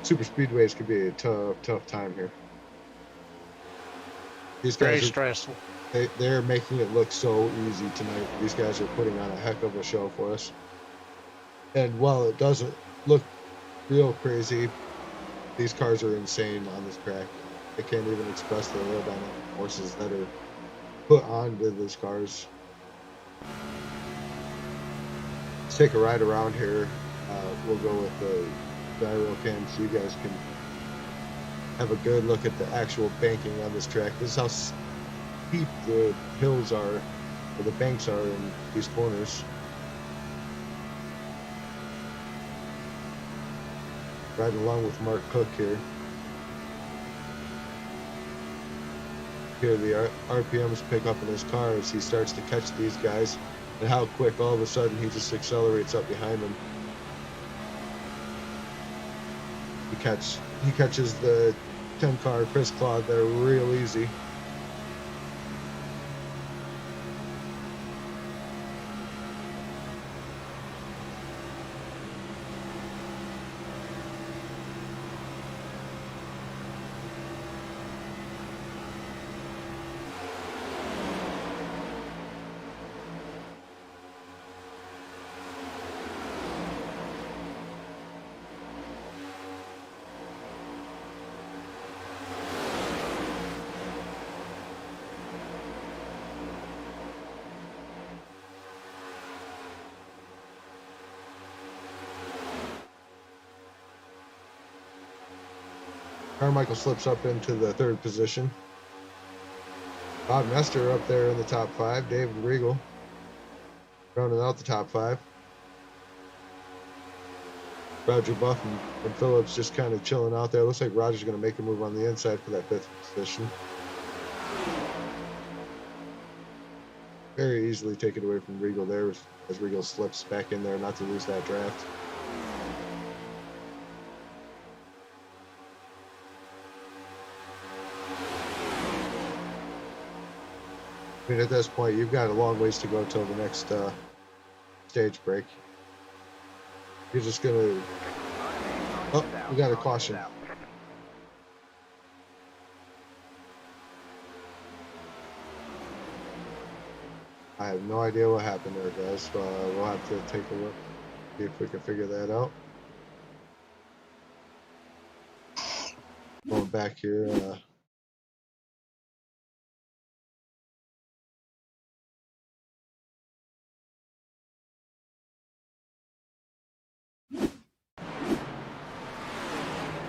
Super speedways could be a tough time here. These Very guys stressful. they're making it look so easy tonight. These guys are putting on a heck of a show for us. And while it doesn't look real crazy, these cars are insane on this track. I can't even express the aerodynamic forces that are put onto these cars. Let's take a ride around here. We'll go with the gyro cam so you guys can have a good look at the actual banking on this track. This is how steep the hills are, or the banks are in these corners. Riding along with Mark Cook here. Here the RPMs pick up in his car as he starts to catch these guys, and how quick all of a sudden he just accelerates up behind them. He catches the 10 car Chris Claude there real easy. Carmichael slips up into the 3rd position. Bob Nestor up there in the top 5. David Regal rounding out the top 5. Roger Buff and Phillips just kind of chilling out there. Looks like Roger's going to make a move on the inside for that 5th position. Very easily taken away from Regal there as Regal slips back in there not to lose that draft. I mean, at this point, you've got a long ways to go till the next stage break. You're just gonna. Oh, we got a caution. I have no idea what happened there, guys. We'll have to take a look, see if we can figure that out. Going back here.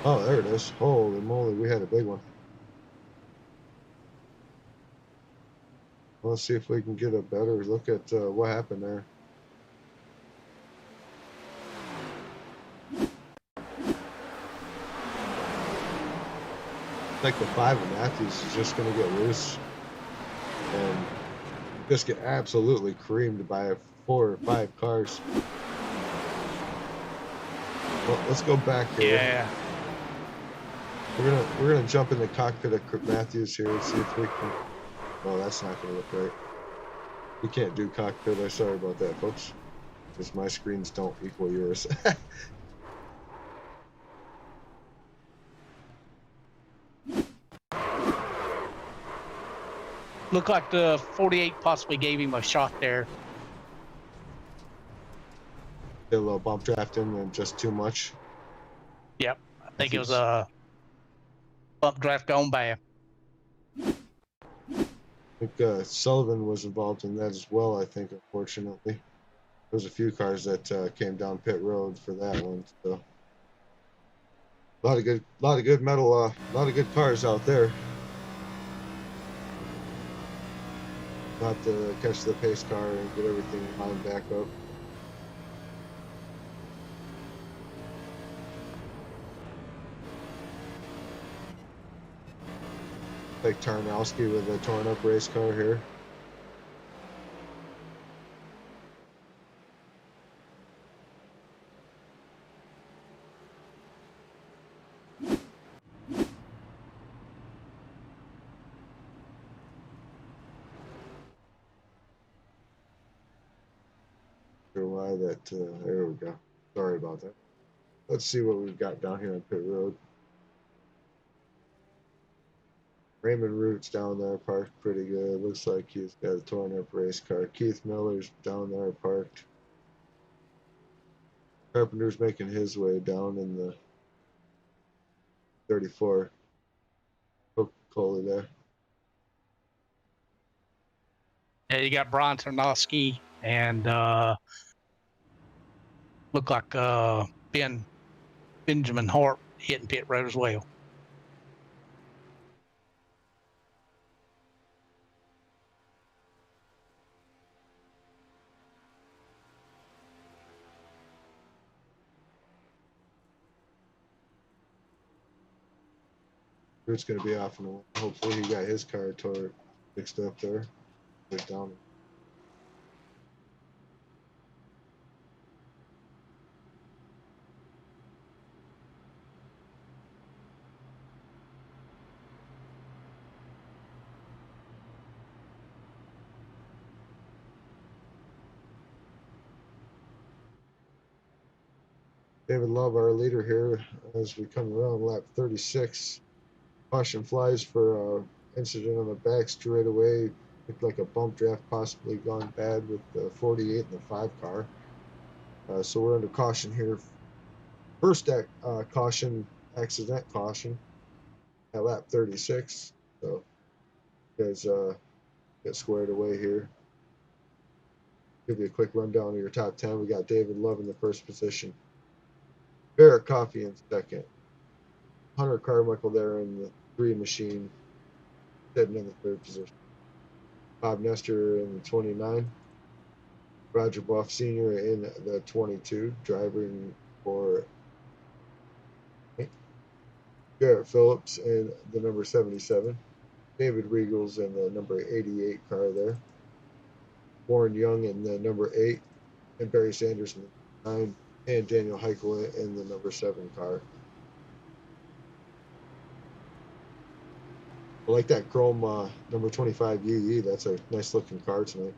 Oh, there it is. Holy moly, we had a big one. Let's see if we can get a better look at what happened there. I think the 5 of Matthews is just going to get loose and just get absolutely creamed by 4 or 5 cars. Well, let's go back here. Yeah. We're gonna jump in the cockpit of Matthews here and see if we can. Oh, that's not gonna look right. You can't do cockpit. I'm sorry about that, folks. Because my screens don't equal yours. Looked like the 48 possibly gave him a shot there. Did a little bump drafting and just too much. Yep. I think it was a bump draft gone bad. I think Sullivan was involved in that as well. I think, unfortunately, there was a few cars that came down pit road for that one. So a lot of good metal, a lot of good cars out there. Not to catch the pace car and get everything lined back up. Like Tarnowski with a torn up race car here. Sure why that, there we go. Sorry about that. Let's see what we've got down here on pit road. Raymond Root's down there parked pretty good. Looks like he's got a torn up race car. Keith Miller's down there parked. Carpenter's making his way down in the 34. Coca-Cola there. Yeah, you got Brian Tarnowski and looked like Benjamin Hart hitting pit road as well. Root's going to be off in a while. Hopefully he got his car fixed up there. Put down. David Love, our leader here, as we come around lap 36. Caution flies for incident on the back straightaway. Looked like a bump draft possibly gone bad with the 48 and the 5 car. So we're under caution here. First caution, accident caution at lap 36. So you guys get squared away here. Give you a quick rundown of your top 10. We got David Love in the first position. Barrett Coffey in second. Hunter Carmichael there in the 3 machine, sitting in the third position. Bob Nestor in the 29. Roger Buff Sr. in the 22, driving for Garrett Phillips in the number 77. David Regals in the number 88 car there. Warren Young in the number 8, and Barry Sanders in the 9, and Daniel Heichel in the number 7 car. I like that chrome number 25 EE. That's a nice looking car tonight.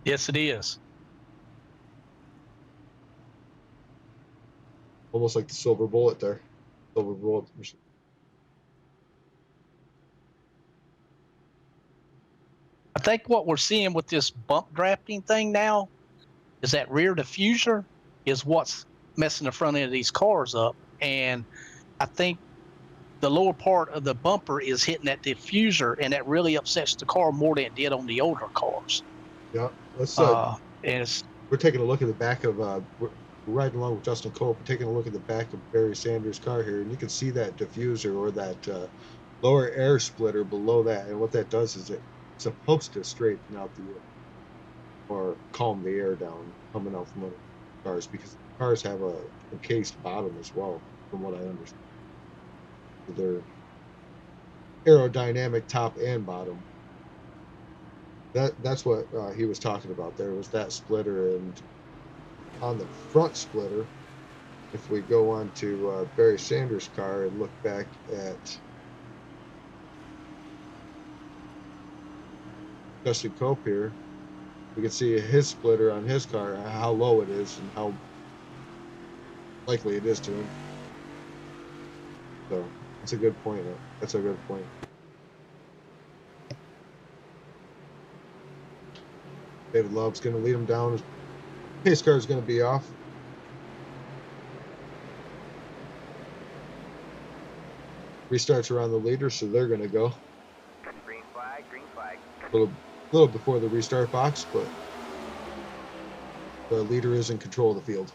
Yes, it is. Almost like the silver bullet there. Silver bullet machine. I think what we're seeing with this bump drafting thing now is that rear diffuser is what's messing the front end of these cars up. And I think the lower part of the bumper is hitting that diffuser, and that really upsets the car more than it did on the older cars. Yeah, let's. And it's We're taking a look at the back of. We're riding along with Justin Cope. We're taking a look at the back of Barry Sanders' car here, and you can see that diffuser or that lower air splitter below that. And what that does is it's supposed to straighten out the air or calm the air down coming out from under cars, because cars have a encased bottom as well, from what I understand. They're aerodynamic top and bottom. That's what he was talking about. There was that splitter, and on the front splitter, if we go on to Barry Sanders' car and look back at Justin Cope here, we can see his splitter on his car, how low it is and how likely it is to him. So that's a good point. That's a good point. David Love's going to lead him down. His pace car is going to be off. Restarts around the leader, so they're going to go. Green flag, green flag. A little before the restart box, but the leader is in control of the field.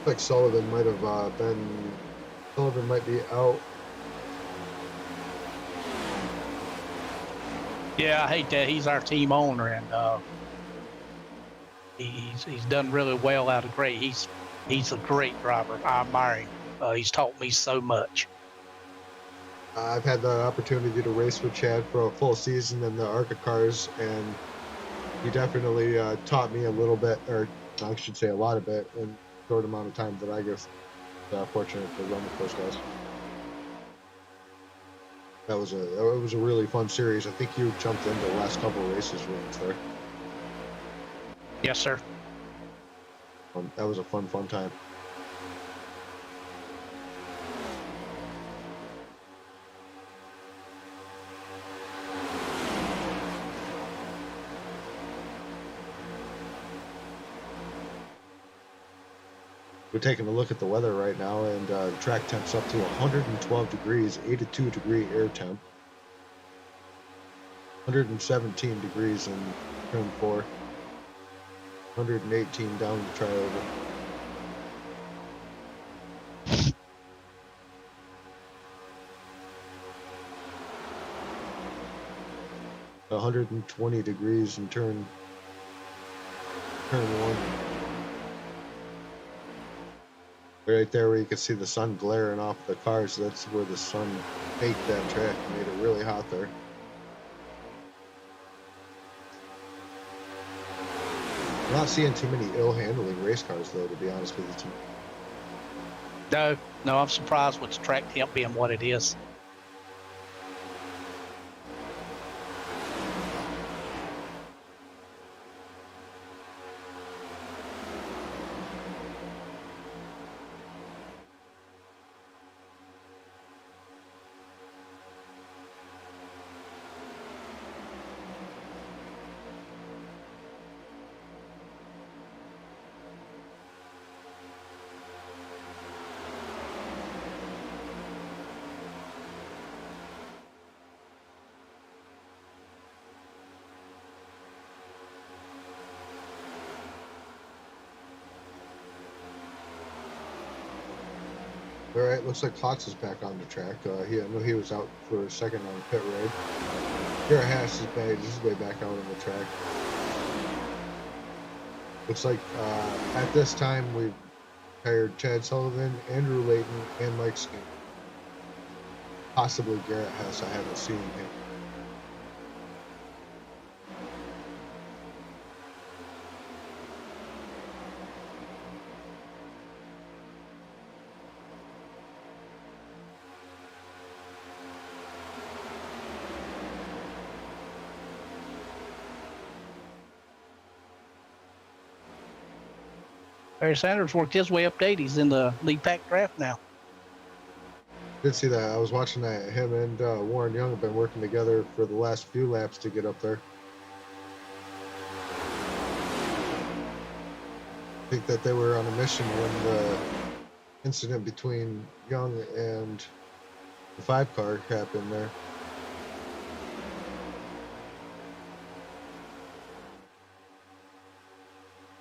Like Sullivan might have Sullivan might be out. Yeah, I hate that. He's our team owner, and he's done really well out of great. He's a great driver. I admire him. He's taught me so much. I've had the opportunity to race with Chad for a full season in the ARCA cars, and he definitely taught me a little bit, or I should say a lot of it, in a short amount of time that I guess fortunate to run with those guys. It was a really fun series. I think you jumped in the last couple of races when it was there. Yes, sir. That was a fun time. We're taking a look at the weather right now, and the track temp's up to 112 degrees, 82 degree air temp, 117 degrees in turn 4, 118 down the triover. A 120 degrees in turn 1. Right there where you can see the sun glaring off the cars, that's where the sun baked that track and made it really hot there. I'm not seeing too many ill-handling race cars, though, to be honest with you. No, I'm surprised with the track temp being what it is. All right, looks like Klotz is back on the track. I know he was out for a second on the pit road. Garrett Haas is his way back out on the track. Looks like at this time we've hired Chad Sullivan, Andrew Layton, and Mike Skinner. possibly Garrett Hess. I haven't seen him. Barry Sanders worked his way up to 8. He's in the lead pack draft now. Did see that. I was watching that. Him and Warren Young have been working together for the last few laps to get up there. I think that they were on a mission when the incident between Young and the 5 car happened there.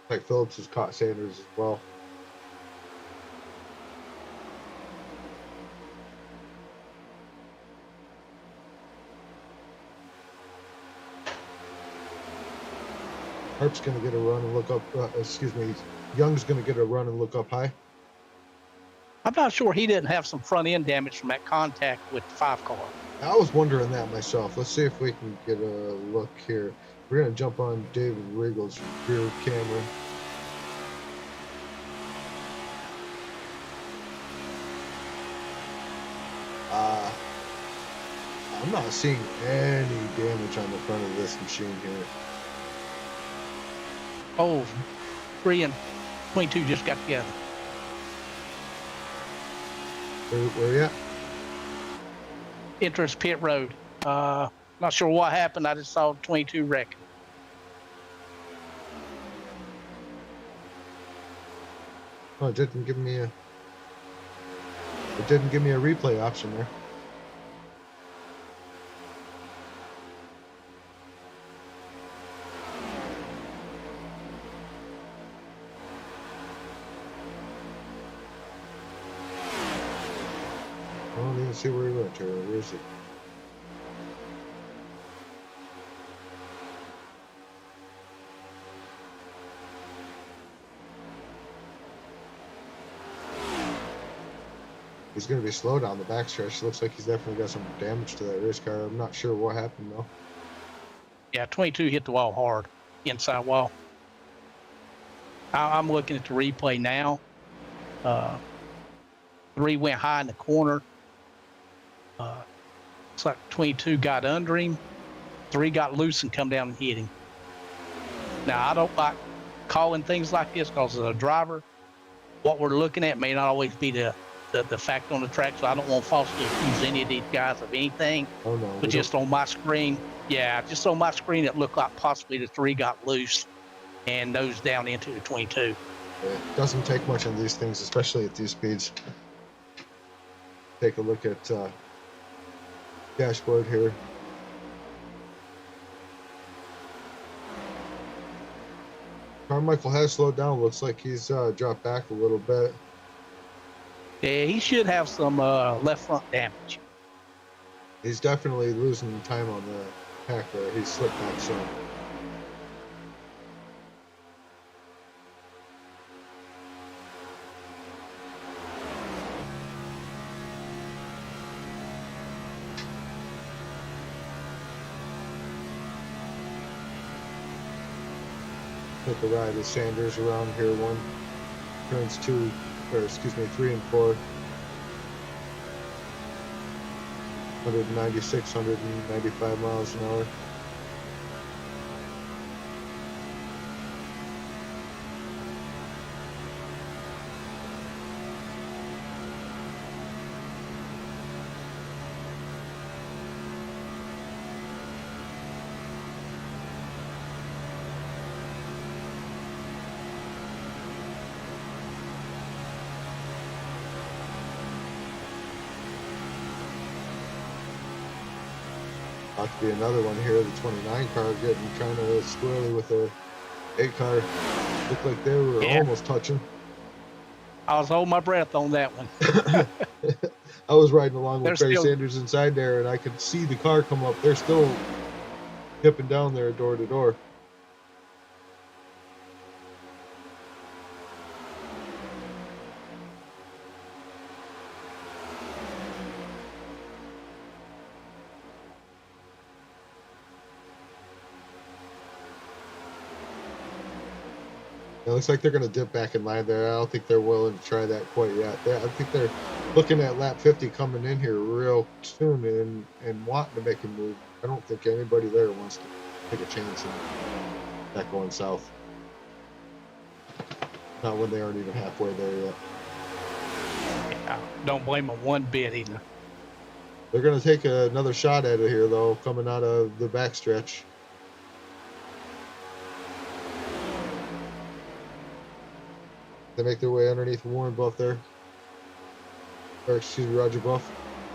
Like Phillips has caught Sanders as well. Harp's going to get a run and look up. Excuse me. Young's going to get a run and look up high. I'm not sure he didn't have some front end damage from that contact with the 5 car. I was wondering that myself. Let's see if we can get a look here. We're going to jump on David Regal's rear camera. I'm not seeing any damage on the front of this machine here. Oh, 3 and 22 just got together. Where you at? Entrance pit road. Not sure what happened. I just saw 22 wreck. Oh, it didn't give me a replay option there. I don't even see where he went to. Where is he? He's going to be slow down the backstretch. Looks like he's definitely got some damage to that race car. I'm not sure what happened though. Yeah, 22 hit the wall hard, inside wall. I'm looking at the replay now. 3 went high in the corner. Looks like 22 got under him. 3 got loose and come down and hit him. Now, I don't like calling things like this because as a driver, what we're looking at may not always be the fact on the track, so I don't want to falsely accuse any of these guys of anything. Oh no! But just on my screen, just on my screen, it looked like possibly the 3 got loose and nosed down into the 22. It doesn't take much on these things, especially at these speeds. Take a look at dashboard here. Carmichael has slowed down. Looks like he's dropped back a little bit. Yeah, he should have some left front damage. He's definitely losing time on the pack there. He's slipped back some. Took a ride with Sanders around here. Turns 2, or excuse me, 3 and 4. 196, 195 miles an hour. About to be another one here. The 29 car getting kind of squirrely with the 8 car. Looked like they were almost touching. I was holding my breath on that one. I was riding along with They're Barry still- Sanders inside there, and I could see the car come up. They're still tipping down there door to door. It looks like they're going to dip back in line there. I don't think they're willing to try that quite yet. I think they're looking at lap 50 coming in here real soon and wanting to make a move. I don't think anybody there wants to take a chance in that going south. Not when they aren't even halfway there yet. Yeah, don't blame them one bit either. They're going to take another shot at it here, though, coming out of the backstretch. They make their way underneath Warren Buff there. Or, excuse me, Roger Buff.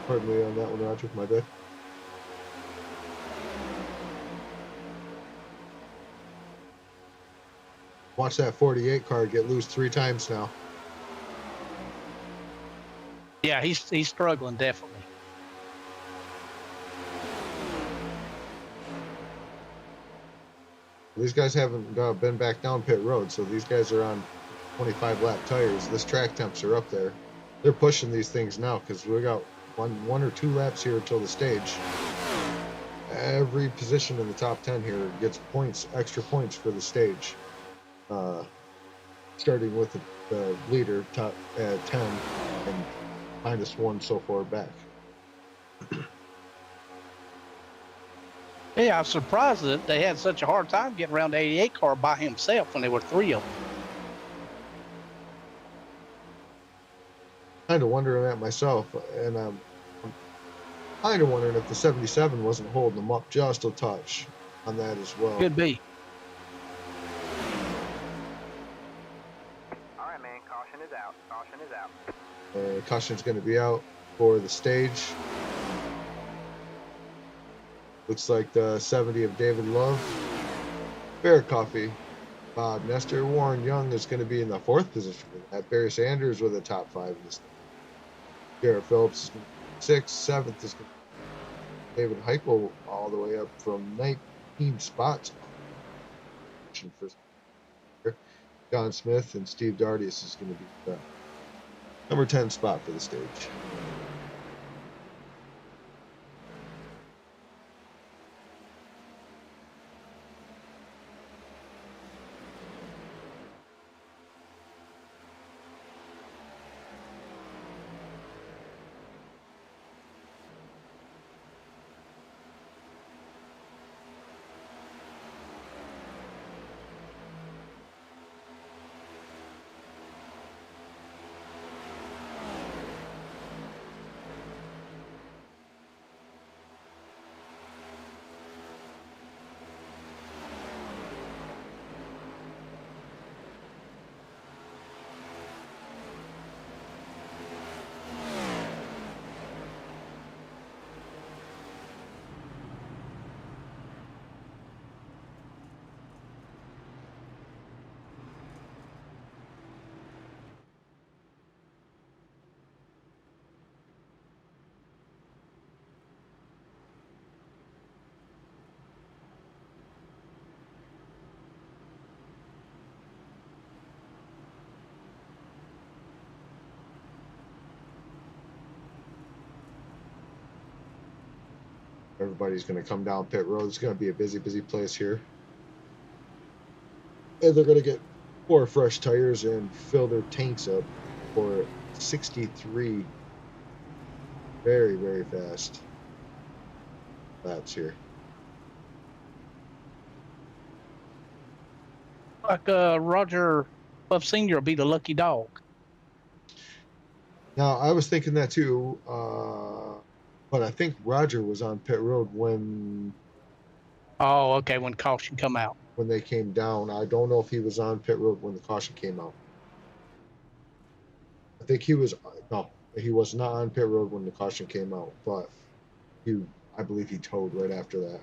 Pardon me on that one, Roger. My bad. Watch that 48 car get loose 3 times now. Yeah, he's struggling, definitely. These guys haven't been back down pit road, so these guys are on 25 lap tires. This track temps are up there. They're pushing these things now because we got one or 2 laps here until the stage. Every position in the top 10 here gets points, extra points for the stage. Starting with the leader top at 10 and -1 so far back. Yeah, I'm surprised that they had such a hard time getting around the 88 car by himself when there were 3 of them. Kind of wondering that myself, and I'm kind of wondering if the 77 wasn't holding them up just a touch on that as well. Could be. All right, man. Caution is out. Caution is out. Caution's going to be out for the stage. Looks like the 70 of David Love. Bear Coffee. Bob Nestor. Warren Young is going to be in the 4th position for that. Barry Sanders with a top 5 in this. Garrett Phillips is 6th. 7th is David Heichel all the way up from 19 spots. John Smith and Steve Dardius is going to be the number 10 spot for the stage. Everybody's going to come down pit road. It's going to be a busy, busy place here. And they're going to get 4 fresh tires and fill their tanks up for 63 very, very fast laps here. Like Roger Buff Sr. will be the lucky dog. Now, I was thinking that too, but I think Roger was on pit road when Oh, okay, when caution come out. they came down. I don't know if he was on pit road when the caution came out. I think he was not on pit road when the caution came out, but I believe he towed right after that.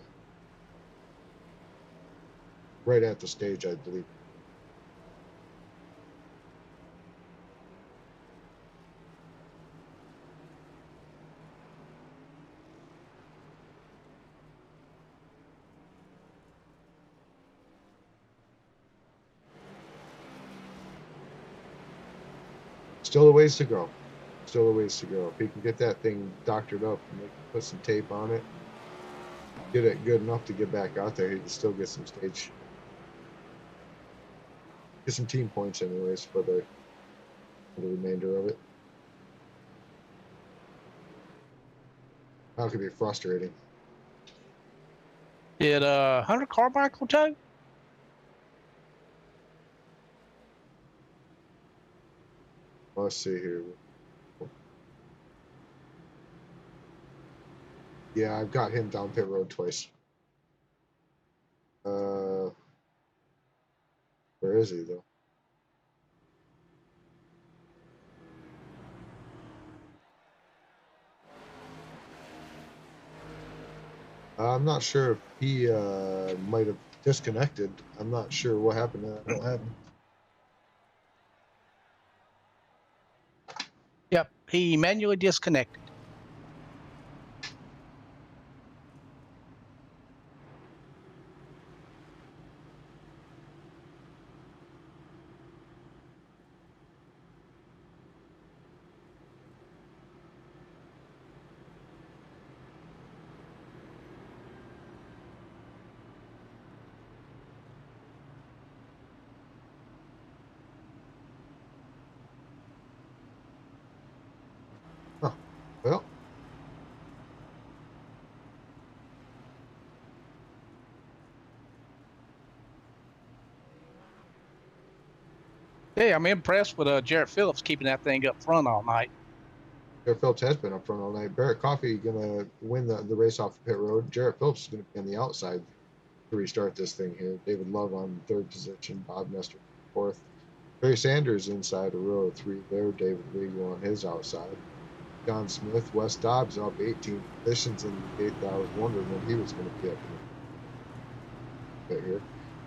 Right at the stage, I believe. Still a ways to go. Still a ways to go. If he can get that thing doctored up and put some tape on it, get it good enough to get back out there, he can still get some stage. Get some team points anyways for the remainder of it. That could be frustrating. Did Hunter Carmichael tow? Let's see here. Yeah, I've got him down pit road twice. Where is he though? I'm not sure if he might have disconnected. I'm not sure what happened. I don't have him. Yep, he manually disconnected. Huh. Well, Hey, I'm impressed with Jarrett Phillips keeping that thing up front all night. Jarrett Phillips has been up front all night. Barrett Coffey gonna win the race off the pit road. Jarrett Phillips is gonna be on the outside to restart this thing here. David Love on third position. Bob Nestor fourth. Barry Sanders inside of row 3 there. David Regal on his outside. John Smith, Wes Dobbs up 18 positions in the gate. I was wondering when he was going to be up in the pit here.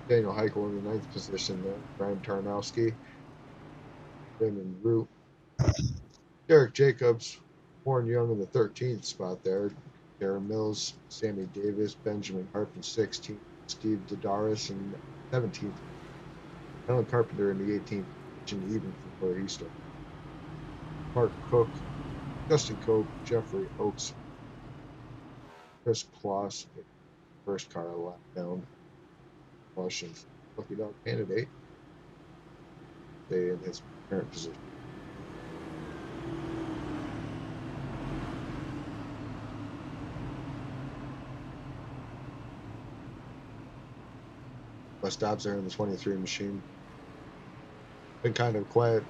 Daniel Heichel in the 9th position there. Brian Tarnowski, Raymond Root. Derek Jacobs, Warren Young in the 13th spot there. Darren Mills, Sammy Davis, Benjamin Harp in 16th. Steve Dadaris in 17th. Alan Carpenter in the 18th position, even from where he started. Mark Cook, Justin Cope, Jeffrey Oakes, Chris Kloss, first car lap down. Washington, lucky dog candidate. Stay in his current position. Wes Dobbs there in the 23 machine. Been kind of quiet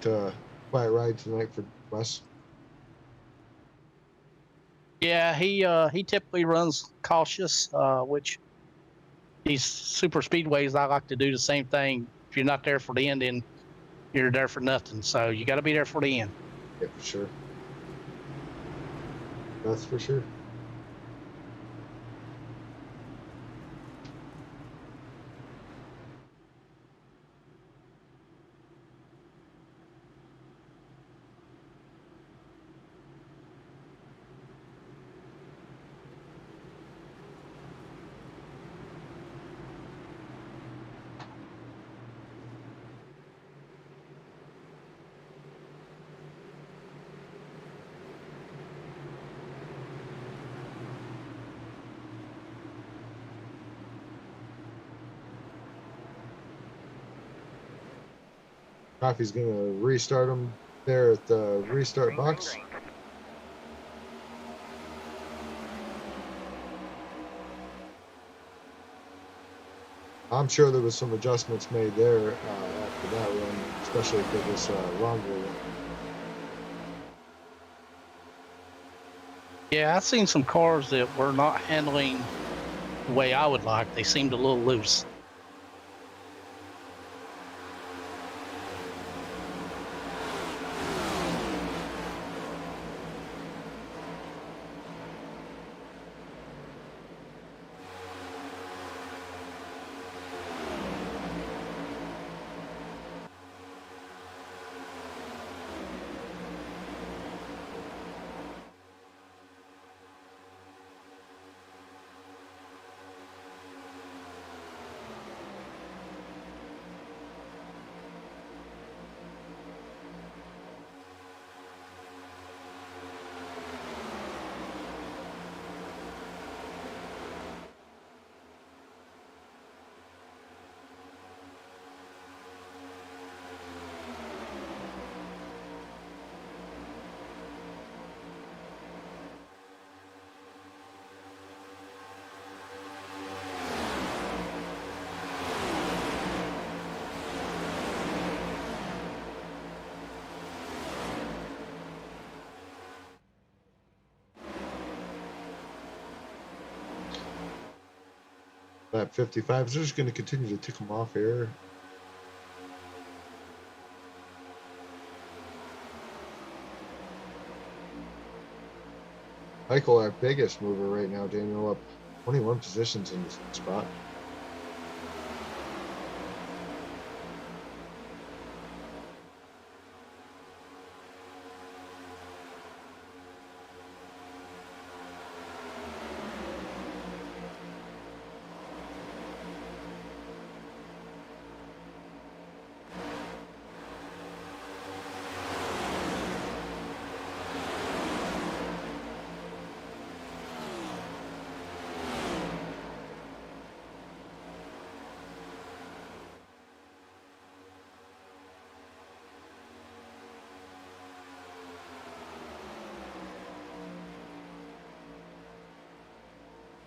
ride tonight for Wes. Yeah, he typically runs cautious, which these super speedways I like to do the same thing. If you're not there for the end, then you're there for nothing. So you got to be there for the end. Yeah, for sure. That's for sure. Coffey's going to restart him there at the restart box. Green. I'm sure there was some adjustments made there after that run, especially for this longer run. Yeah, I've seen some cars that were not handling the way I would like. They seemed a little loose. Lap 55. So just going to continue to tick them off here. Michael, our biggest mover right now, Daniel, up 21 positions in this spot.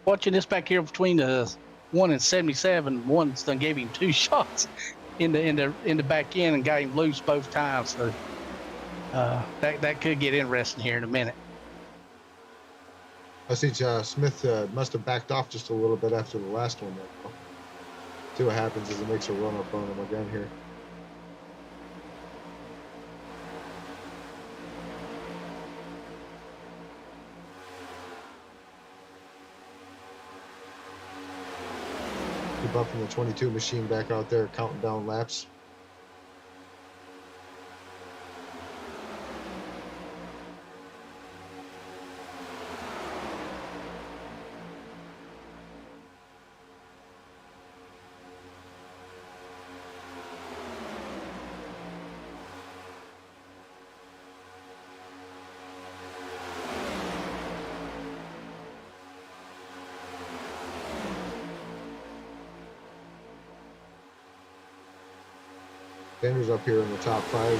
Watching this back here between the 1 and 77, one's done gave him 2 shots in the back end and got him loose both times. So that could get interesting here in a minute. I see Smith must have backed off just a little bit after the last one. Though. See what happens as he makes a run up on him again here. Buffing the 22 machine back out there, counting down laps. Sanders up here in the top 5.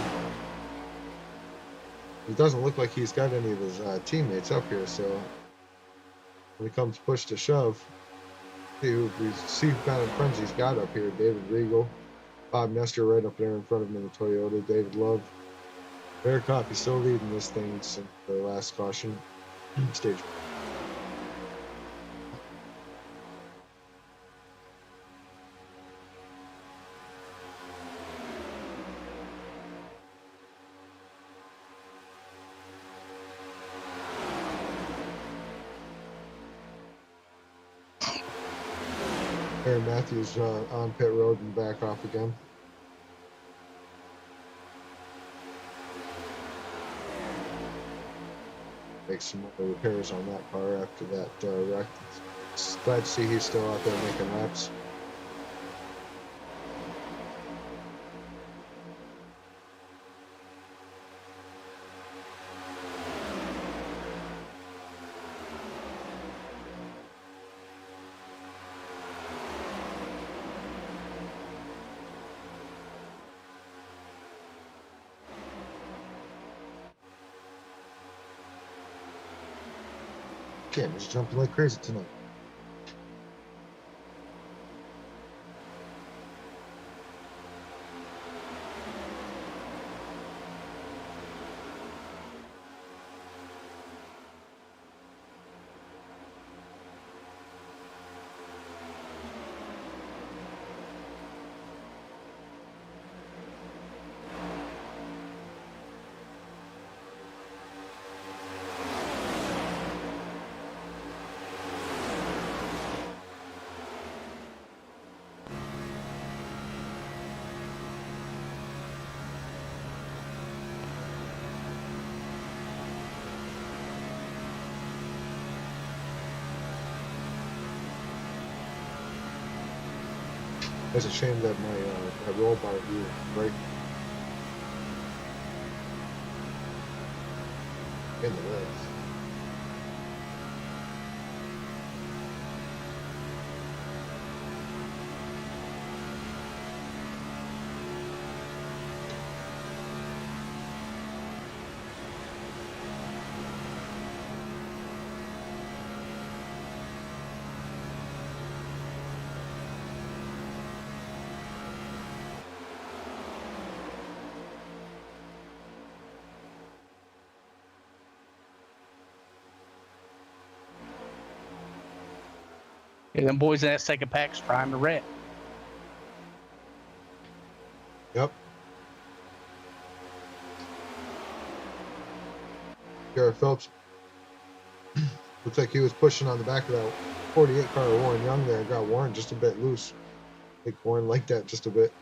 It doesn't look like he's got any of his teammates up here, so when it comes push to shove, see what kind of friends he's got up here. David Regal, Bob Nestor right up there in front of him in the Toyota, David Love. Eric Kopp, he's still leading this thing since the last caution stage. Aaron Matthews on pit road and back off again. Make some more repairs on that car after that wreck. Glad to see he's still out there making laps. Yeah, he's jumping like crazy tonight. It's a shame that my roll bar view right in the legs. And them boys in that second pack's trying to wreck. Yep. Garrett Phillips looks like he was pushing on the back of that 48 car of Warren Young there. Got Warren just a bit loose. I think Warren liked that just a bit.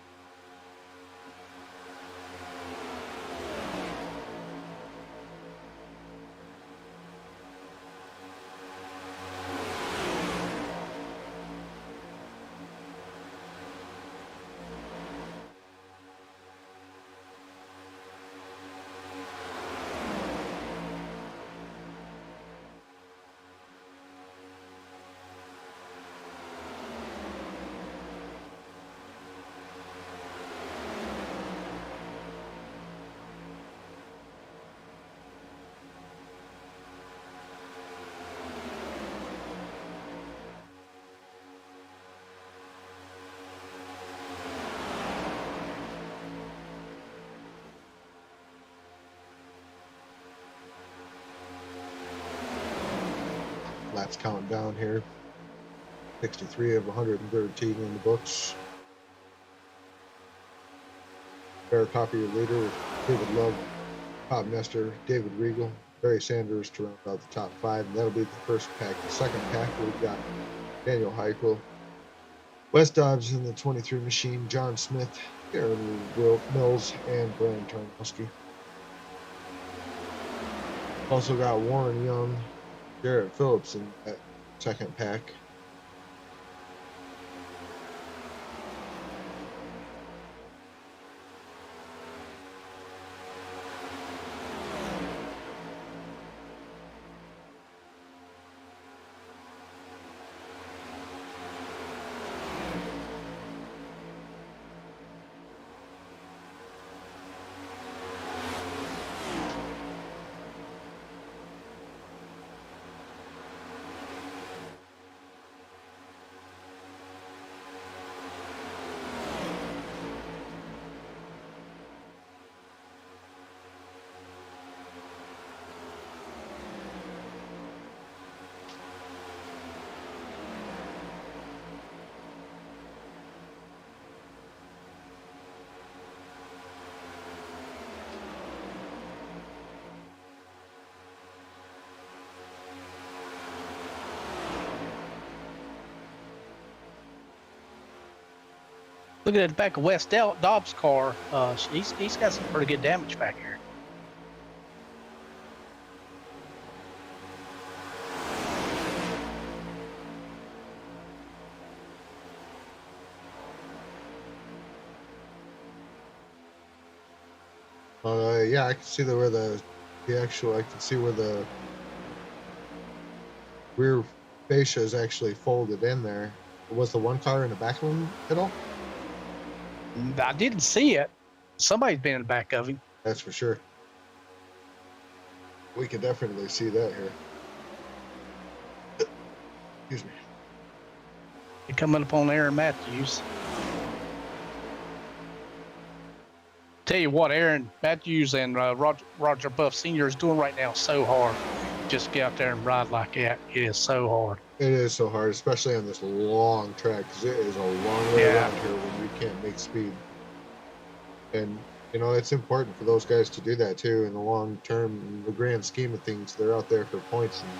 Laps counting down here. 63 of 113 in the books. Fair copy your leader with David Love, Bob Nestor, David Regal, Barry Sanders to round out the top 5, and that'll be the first pack. The second pack, we've got Daniel Heichel, Wes Dobbs in the 23 machine, John Smith, Aaron Mills, and Brian Tarnowski. Also got Warren Young, Garrett Phillips in that second pack. Looking at the back of Wes Dobbs' car, he's got some pretty good damage back here. Yeah, I can see where the actual, I can see where the rear fascia is actually folded in there. Was the one car in the back of him at all? I didn't see it. Somebody's been in the back of him. That's for sure. We can definitely see that here. Excuse me. You're coming up on Aaron Matthews. Tell you what, Aaron Matthews and Roger Buff Sr. is doing right now so hard. Just get out there and ride like that. It is so hard. It is so hard, especially on this long track, because it is a long way around here when you can't make speed. And, you know, it's important for those guys to do that, too, in the long term. In the grand scheme of things, they're out there for points, and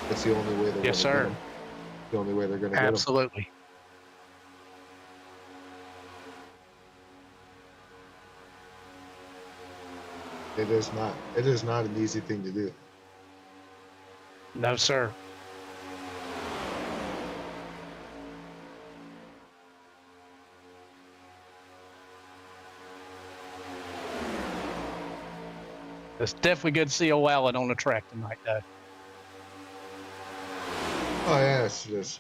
that's the only way they're going to get them. The only way they're going to get them. Absolutely. It is not an easy thing to do. No, sir. It's definitely good to see O'Allen on the track tonight, though. Oh, yeah, it's just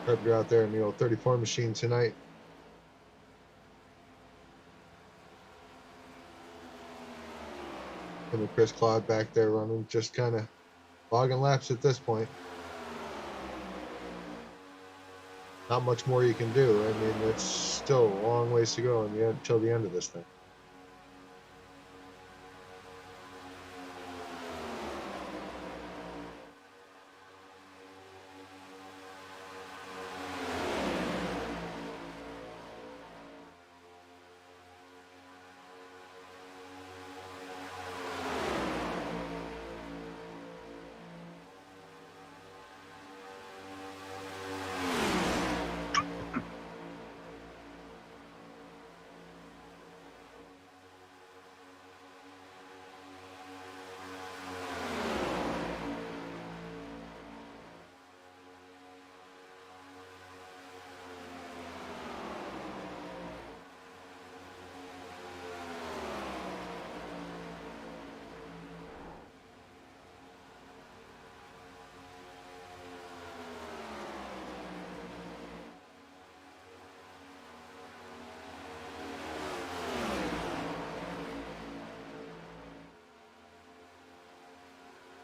hope you're out there in the old 34 machine tonight. And Chris Claude back there running, just kind of logging laps at this point. Not much more you can do. I mean, it's still a long ways to go until the end of this thing.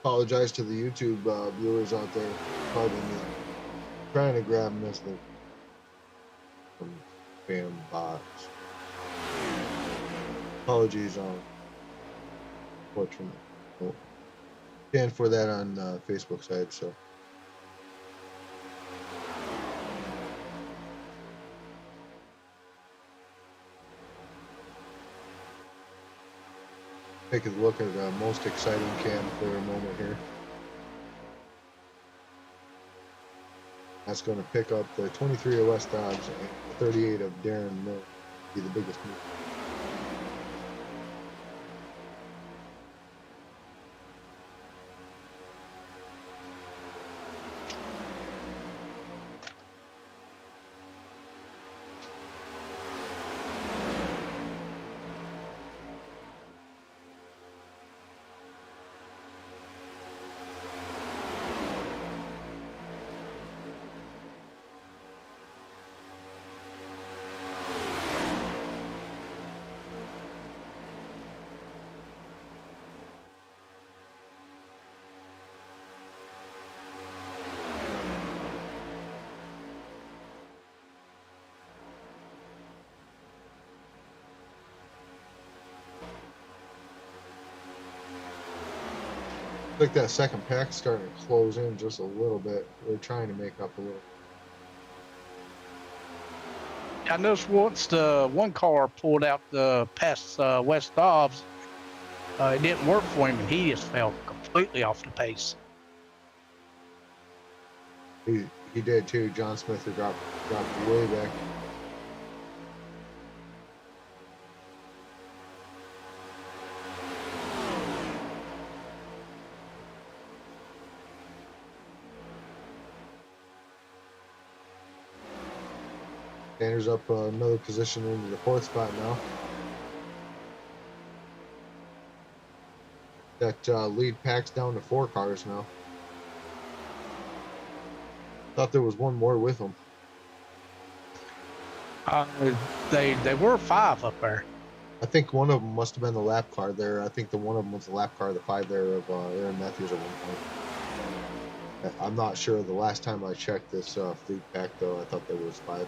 Apologize to the YouTube viewers out there. Pardon me. Trying to grab missile from spam bots. Apologies on fortunate. Stand for that on Facebook side, so. Take a look at the most exciting cam for a moment here. That's going to pick up the 23 of West Dobbs and the 38 of Darren Mill. Be the biggest move. Like that second pack's starting to close in just a little bit. We're trying to make up a little. I noticed once the one car pulled out the past West Dobbs, it didn't work for him, and he just fell completely off the pace. He did too. John Smith dropped way back. Sanders up another position into the 4th spot now. That lead pack's down to 4 cars now. Thought there was one more with them. They were 5 up there. I think one of them must have been the lap car there. I think the one of them was the lap car, the 5 there of Aaron Matthews at one point. I'm not sure. The last time I checked this fleet pack, though, I thought there was 5.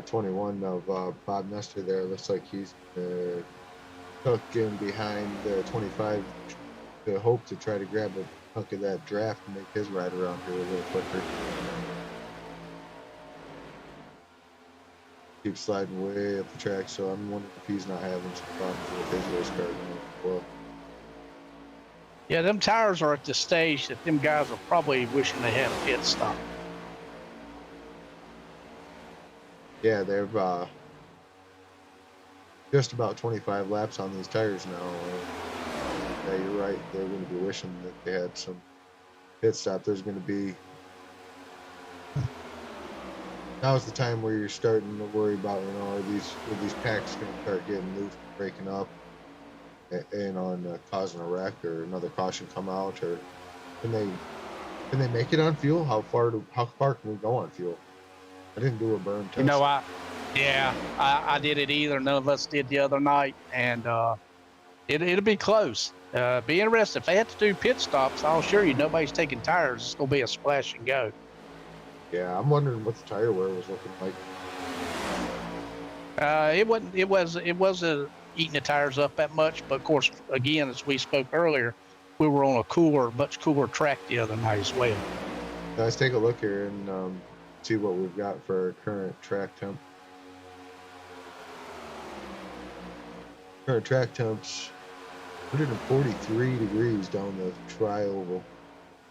21 of Bob Nestor there. Looks like he's tuck in behind 25 to hope to try to grab a hunk of that draft and make his ride around here a little quicker. Keeps sliding way up the track, so I'm wondering if he's not having some problems with his race car as well. Yeah, them tires are at the stage that them guys are probably wishing they had a pit stop. Yeah, they've just about 25 laps on these tires now. Yeah, you're right. They're going to be wishing that they had some pit stop. There's going to be. Now's the time where you're starting to worry about, are these packs going to start getting loose, breaking up, and on causing a wreck or another caution come out, or can they make it on fuel? How far can we go on fuel? I didn't do a burn test. I did it either. None of us did the other night, and it'll be close. Be interested. If they have to do pit stops, I'll assure you nobody's taking tires. It's gonna be a splash and go. Yeah, I'm wondering what the tire wear was looking like. It wasn't eating the tires up that much, but of course, again, as we spoke earlier, we were on a much cooler track the other night as well. Let's take a look here and see what we've got for our current track temp. Current track temps 143 degrees down the tri-oval,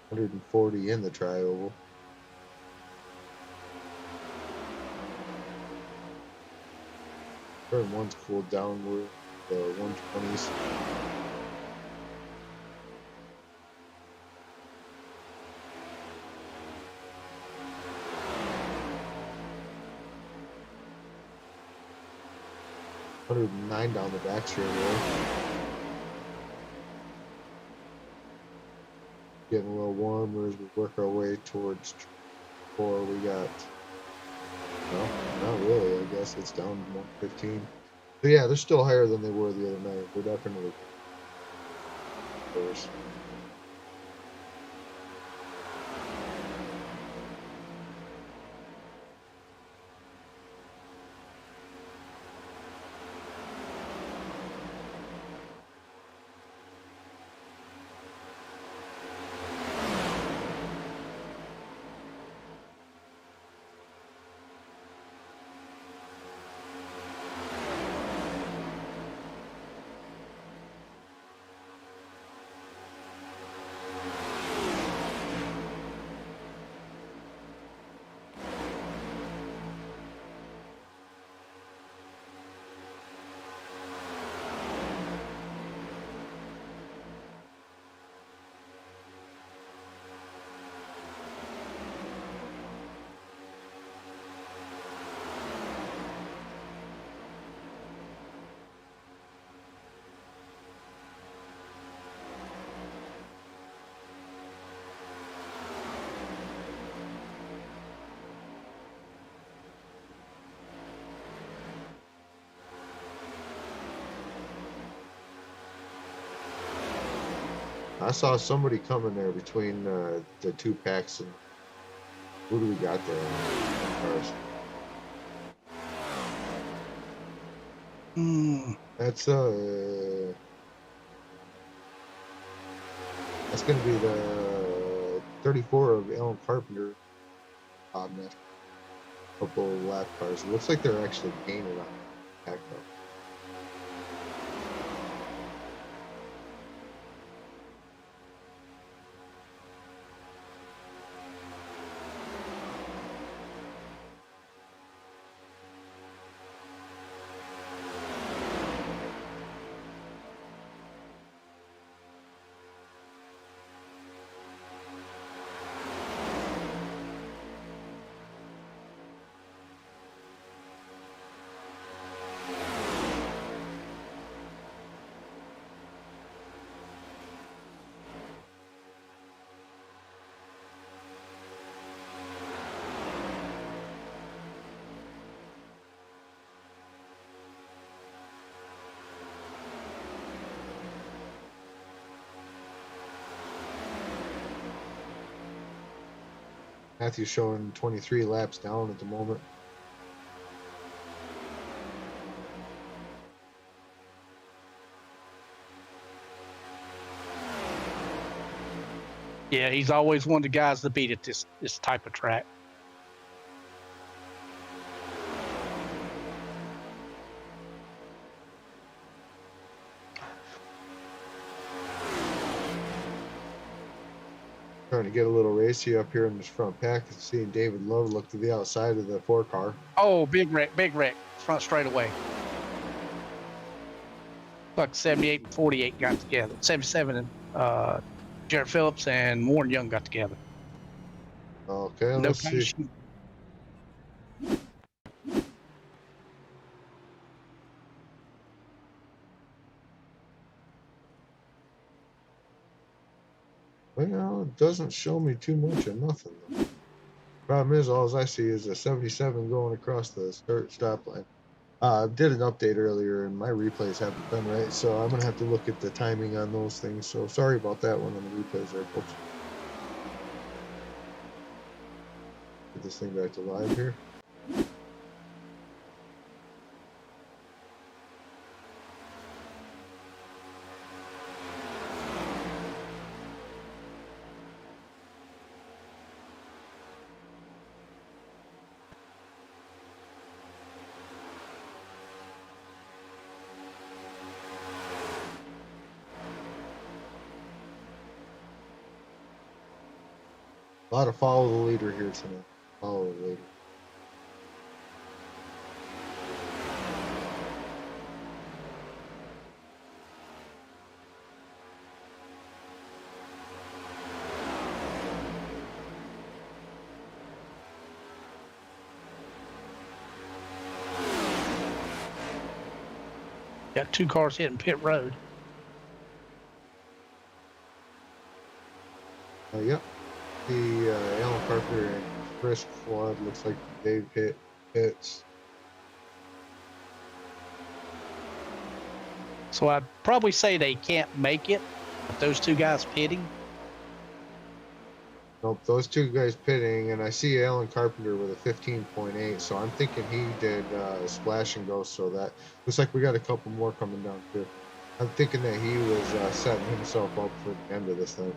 140 in the tri-oval. Turn one's cooled downward, the 120s. 109 down the back straightaway. Getting a little warmer as we work our way towards 4. We got, well, not really. I guess it's down to 115. But yeah, they're still higher than they were the other night. They're definitely worse. I saw somebody coming there between the two packs, and who do we got there on cars? That's gonna be the 34 of Alan Carpenter. Next couple of lap cars. It looks like they're actually gaining on the pack though. Matthew's showing 23 laps down at the moment. Yeah, he's always one of the guys to beat at this type of track. Trying to get a little racy up here in this front pack and seeing David Love look to the outside of the 4 car. Oh, big wreck, front straightaway. Like 78 and 48 got together. 77 and Jared Phillips and Warren Young got together. Okay, No let's see. shoot. Well, it doesn't show me too much of nothing though. Problem is, all I see is a 77 going across the stop line. I did an update earlier and my replays haven't been right, so I'm going to have to look at the timing on those things. So sorry about that one on the replays there, folks. Get this thing back to live here. A lot of follow the leader here tonight. Follow the leader. Got 2 cars hitting pit road. Yep. The Alan Carpenter and Chris Flood looks like they've hit hits. So I'd probably say they can't make it, but those 2 guys pitting. Nope, those 2 guys pitting, and I see Alan Carpenter with a 15.8, so I'm thinking he did splash and go, so that looks like we got a couple more coming down too. I'm thinking that he was setting himself up for the end of this thing.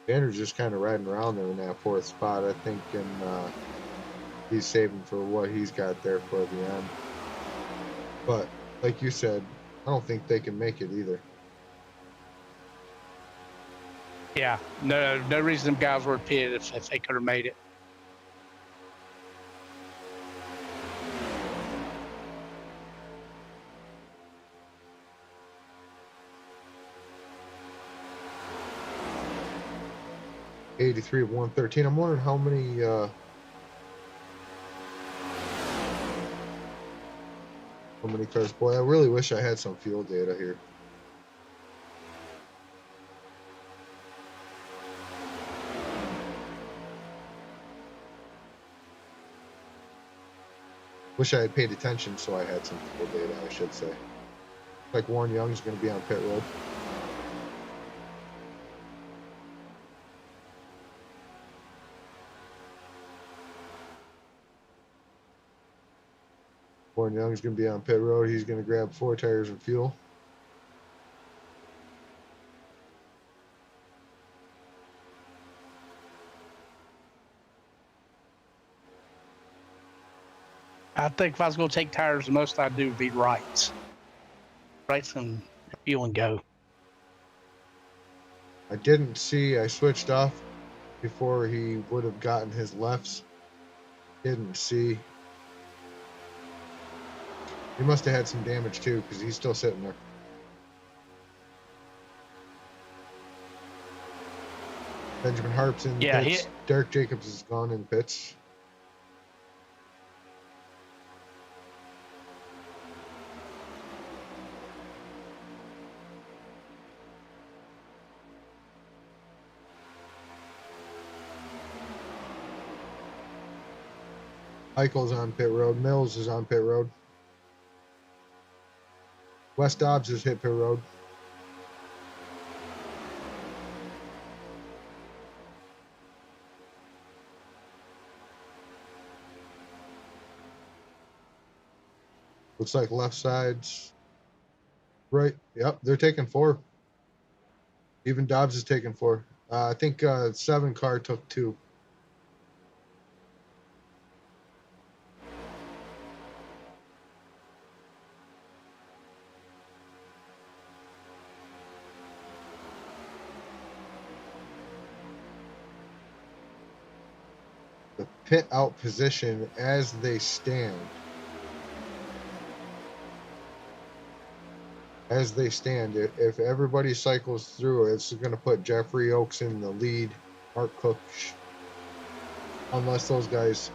Tanner's just kind of riding around there in that 4th spot. I think he's saving for what he's got there for the end. But like you said, I don't think they can make it either. Yeah, no reason them guys were pitted if they could have made it. '83 of 113. I'm wondering how many cars. Boy, I really wish I had some fuel data here. Wish I had paid attention so I had some fuel data, I should say. Like Warren Young's going to be on pit road. Warren Young's going to be on pit road. He's going to grab 4 tires of fuel. I think if I was going to take tires, the most I'd do would be rights. Rights and fuel and go. I didn't see, I switched off before he would have gotten his lefts. Didn't see. He must have had some damage too, because he's still sitting there. Benjamin Harp's in pits. Derek Jacobs is gone in pits. Eichel's on pit road. Mills is on pit road. Wes Dobbs has hit pit road. Looks like left side's right. Yep, they're taking 4. Even Dobbs is taking 4. I think 7 car took 2. The pit out position as they stand. As they stand, if everybody cycles through, it's going to put Jeffrey Oaks in the lead. Mark Cook, unless those guys,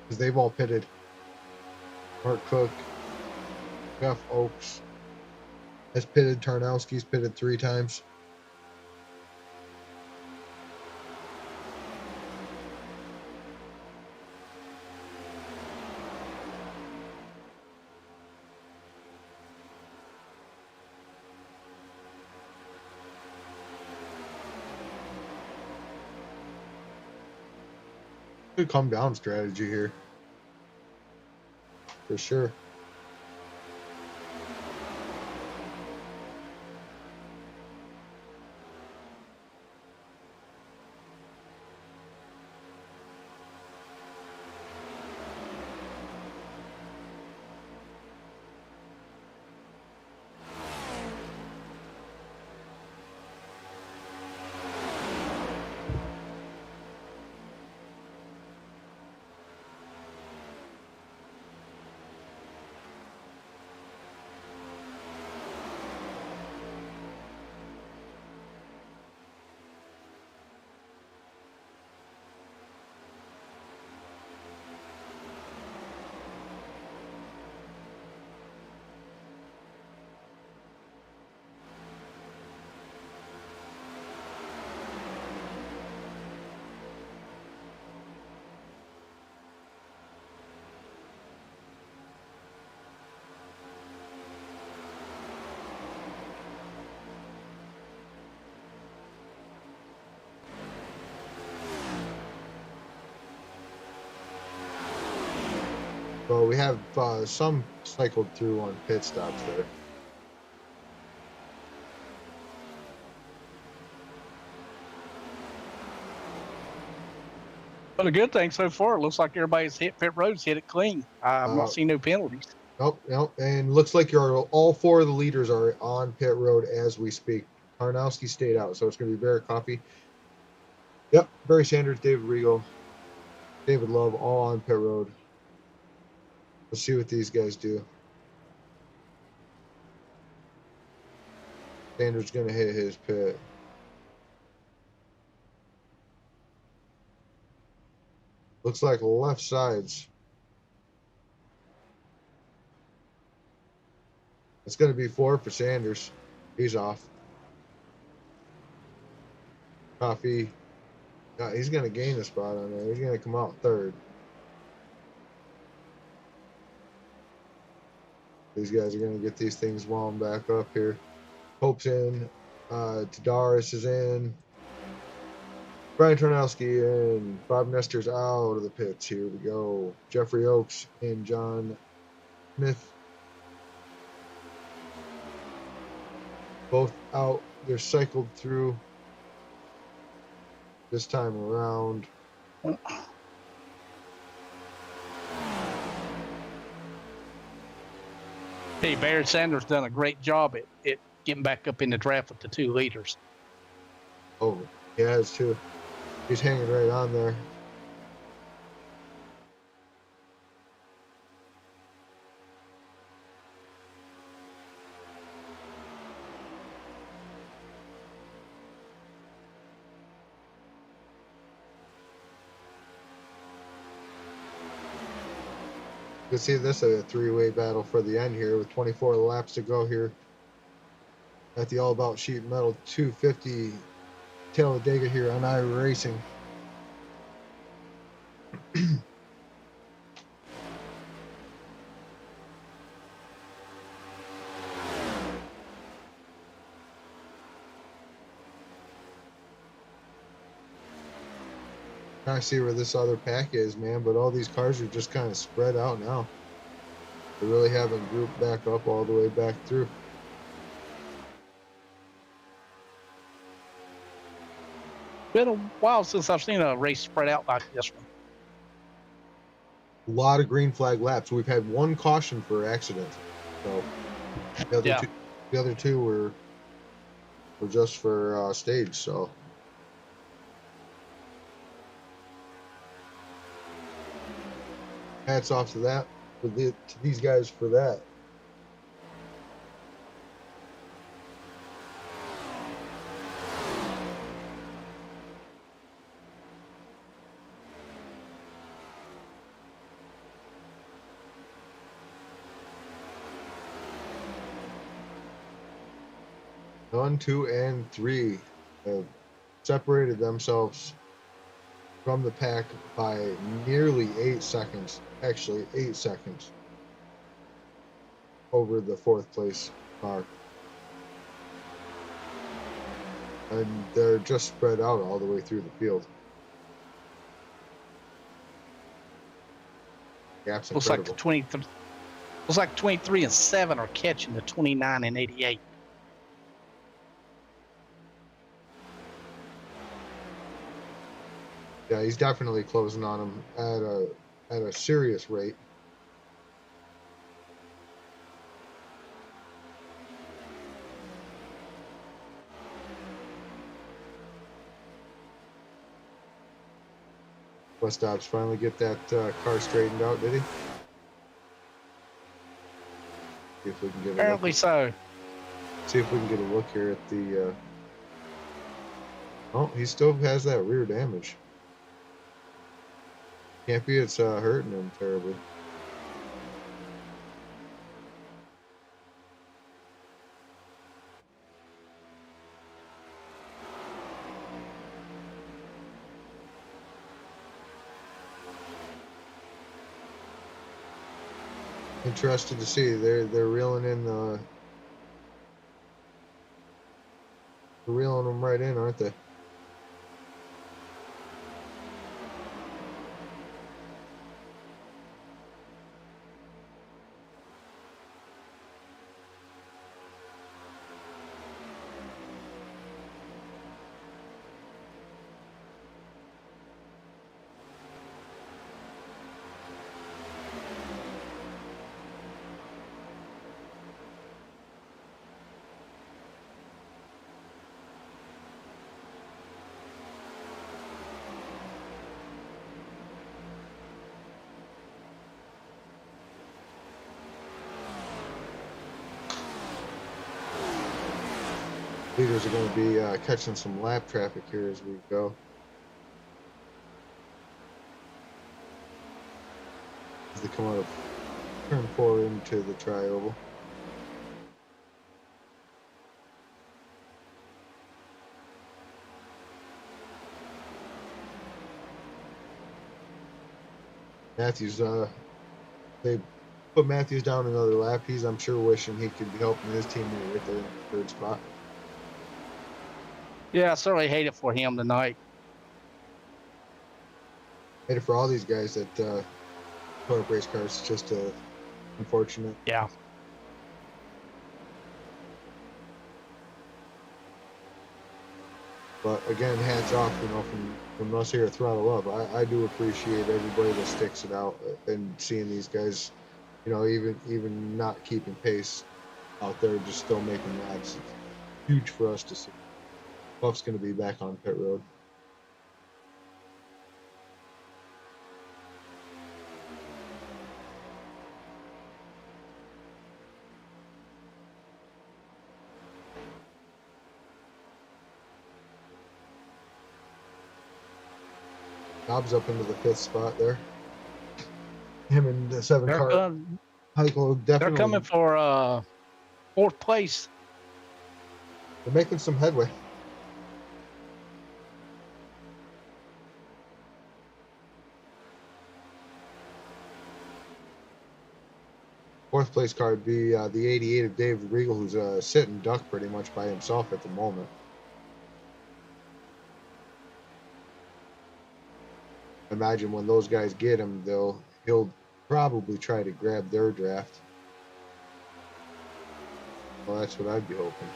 because they've all pitted. Mark Cook, Jeff Oaks has pitted. Tarnowski's pitted 3 times. Good come down strategy here, for sure. But we have some cycled through on pit stops there. But a good thing so far, it looks like everybody's hit pit roads, hit it clean. I've not seen no penalties. Nope, nope. And looks like all four of the leaders are on pit road as we speak. Tarnowski stayed out, so it's going to be Barrett Coffee. Yep, Barry Sanders, David Regal, David Love, all on pit road. Let's see what these guys do. Sanders going to hit his pit. Looks like left sides. It's going to be 4 for Sanders. He's off. Coffee. He's going to gain a spot on there. He's going to come out third. These guys are going to get these things wound back up here. Hope's in. Tadaris is in. Brian Tarnowski in. Bob Nestor's out of the pits. Here we go. Jeffrey Oakes and John Smith. Both out. They're cycled through this time around. Hey, Barrett Sanders done a great job at getting back up in the draft with the 2 leaders. Oh, he has too. He's hanging right on there. You can see this is a 3-way battle for the end here with 24 laps to go here at the All About Sheet Metal 250 Talladega here on Iowa Racing. I see where this other pack is, man, but all these cars are just kind of spread out now. They really haven't grouped back up all the way back through. Been a while since I've seen a race spread out like this one. A lot of green flag laps. We've had 1 caution for accidents. So the other two were just for stage, so. Hats off to that, to these guys for that. One, 2, and 3 have separated themselves from the pack by nearly 8 seconds. Actually, 8 seconds over the 4th place car. And they're just spread out all the way through the field. Gap's incredible. Looks like 23 and 7 are catching the 29 and 88. Yeah, he's definitely closing on him at a serious rate. Westhobbs finally get that car straightened out, did he? See if we can get Apparently so. See if we can get a look here at the. Oh, he still has that rear damage. Can't be it's hurting him terribly. Interested to see they're reeling in they're reeling them right in, aren't they? Leaders are going to be catching some lap traffic here as we go. As they come out of turn 4 into the tri-oval. Matthews, they put Matthews down another lap. He's, I'm sure, wishing he could be helping his teammate right there in the third spot. Yeah, I certainly hate it for him tonight. Hate it for all these guys that put up race cars. It's just unfortunate. Yeah. But again, hats off, from us here at Throttle Up. I do appreciate everybody that sticks it out and seeing these guys, even not keeping pace out there, just still making laps. It's huge for us to see. Buff's going to be back on pit road. Dobbs up into the 5th spot there. Him and the 7 car. Heiko definitely. They're coming for 4th place. They're making some headway. Fourth place car would be the 88 of David Regal, who's sitting duck pretty much by himself at the moment. Imagine when those guys get him, he'll probably try to grab their draft. Well, that's what I'd be hoping.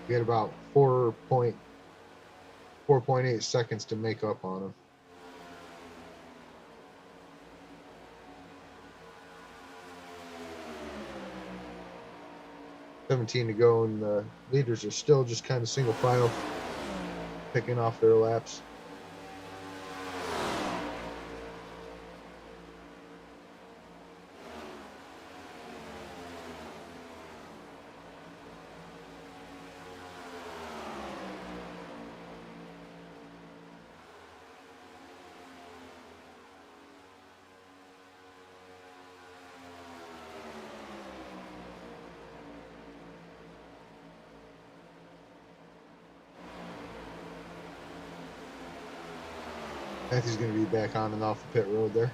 We had about 4.8 seconds to make up on him. $17 to go, and the leaders are still just kind of single file, picking off their laps. Matthew's going to be back on and off the pit road there.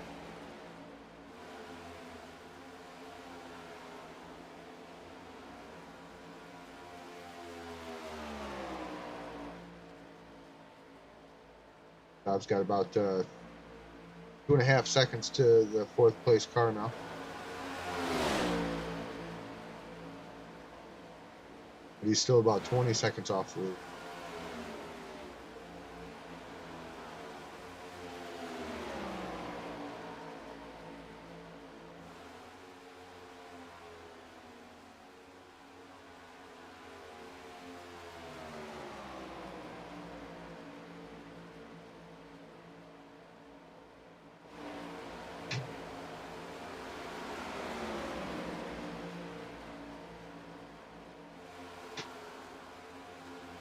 Bob's got about 2.5 seconds to the 4th place car now. But he's still about 20 seconds off the lead.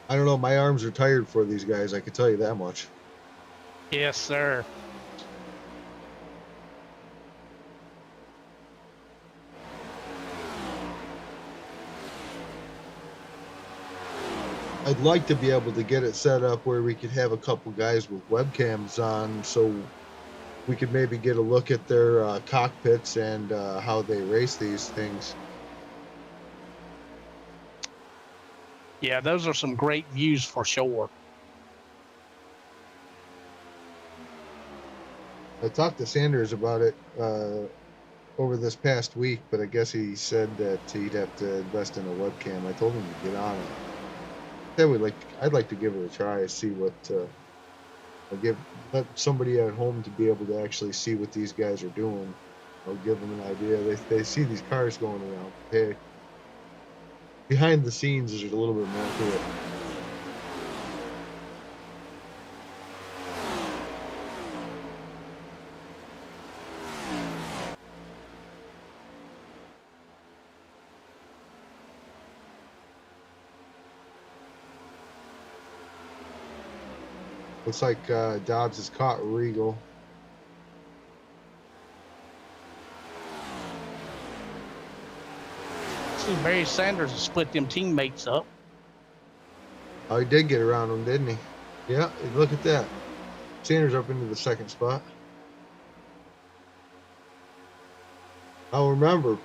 I don't know. My arms are tired for these guys. I can tell you that much. Yes, sir. I'd like to be able to get it set up where we could have a couple guys with webcams on, so we could maybe get a look at their cockpits and how they race these things. Yeah, those are some great views for sure. I talked to Sanders about it over this past week, but I guess he said that he'd have to invest in a webcam. I told him to get on it. I'd like to give it a try, see what let somebody at home to be able to actually see what these guys are doing. I'll give them an idea. They see these cars going around. Hey, behind the scenes, there's a little bit more to it. Looks like Dobbs has caught Regal. See, Barry Sanders has split them teammates up. Oh, he did get around him, didn't he? Yeah, look at that. Sanders up into the second spot. I'll remember.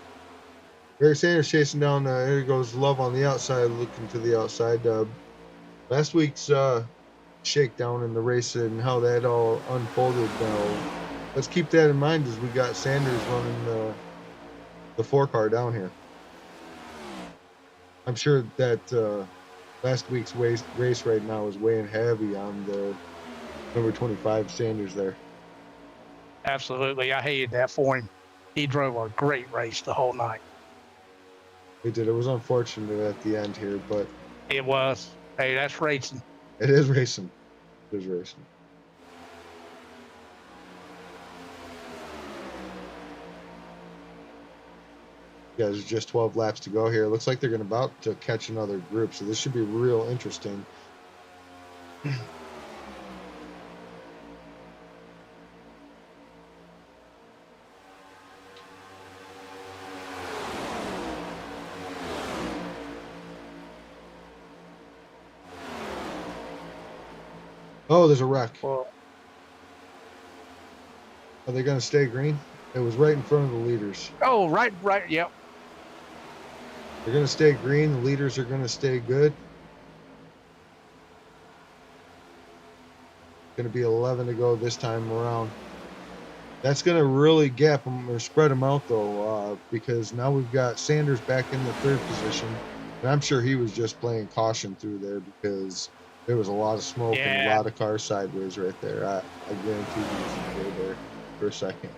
Barry Sanders chasing down, here goes Love on the outside, looking to the outside. Last week's shakedown in the race and how that all unfolded. Now, let's keep that in mind as we got Sanders running the 4-car down here. I'm sure that last week's race right now is weighing heavy on the number 25 Sanders there. Absolutely. I hated that for him. He drove a great race the whole night. It did. It was unfortunate at the end here, but It was. Hey, that's racing. it is racing. It is racing. Yeah, there's just 12 laps to go here. It looks like they're about to catch another group, so this should be real interesting. Oh, there's a wreck. Well, Are they going to stay green? It was right in front of the leaders. oh, right. Yep. They're going to stay green. The leaders are going to stay good. Going to be 11 to go this time around. That's going to really gap them or spread them out, though, because now we've got Sanders back in the third position. And I'm sure he was just playing caution through there because there was a lot of smoke and a lot of cars sideways right there. I guarantee he was there for a second.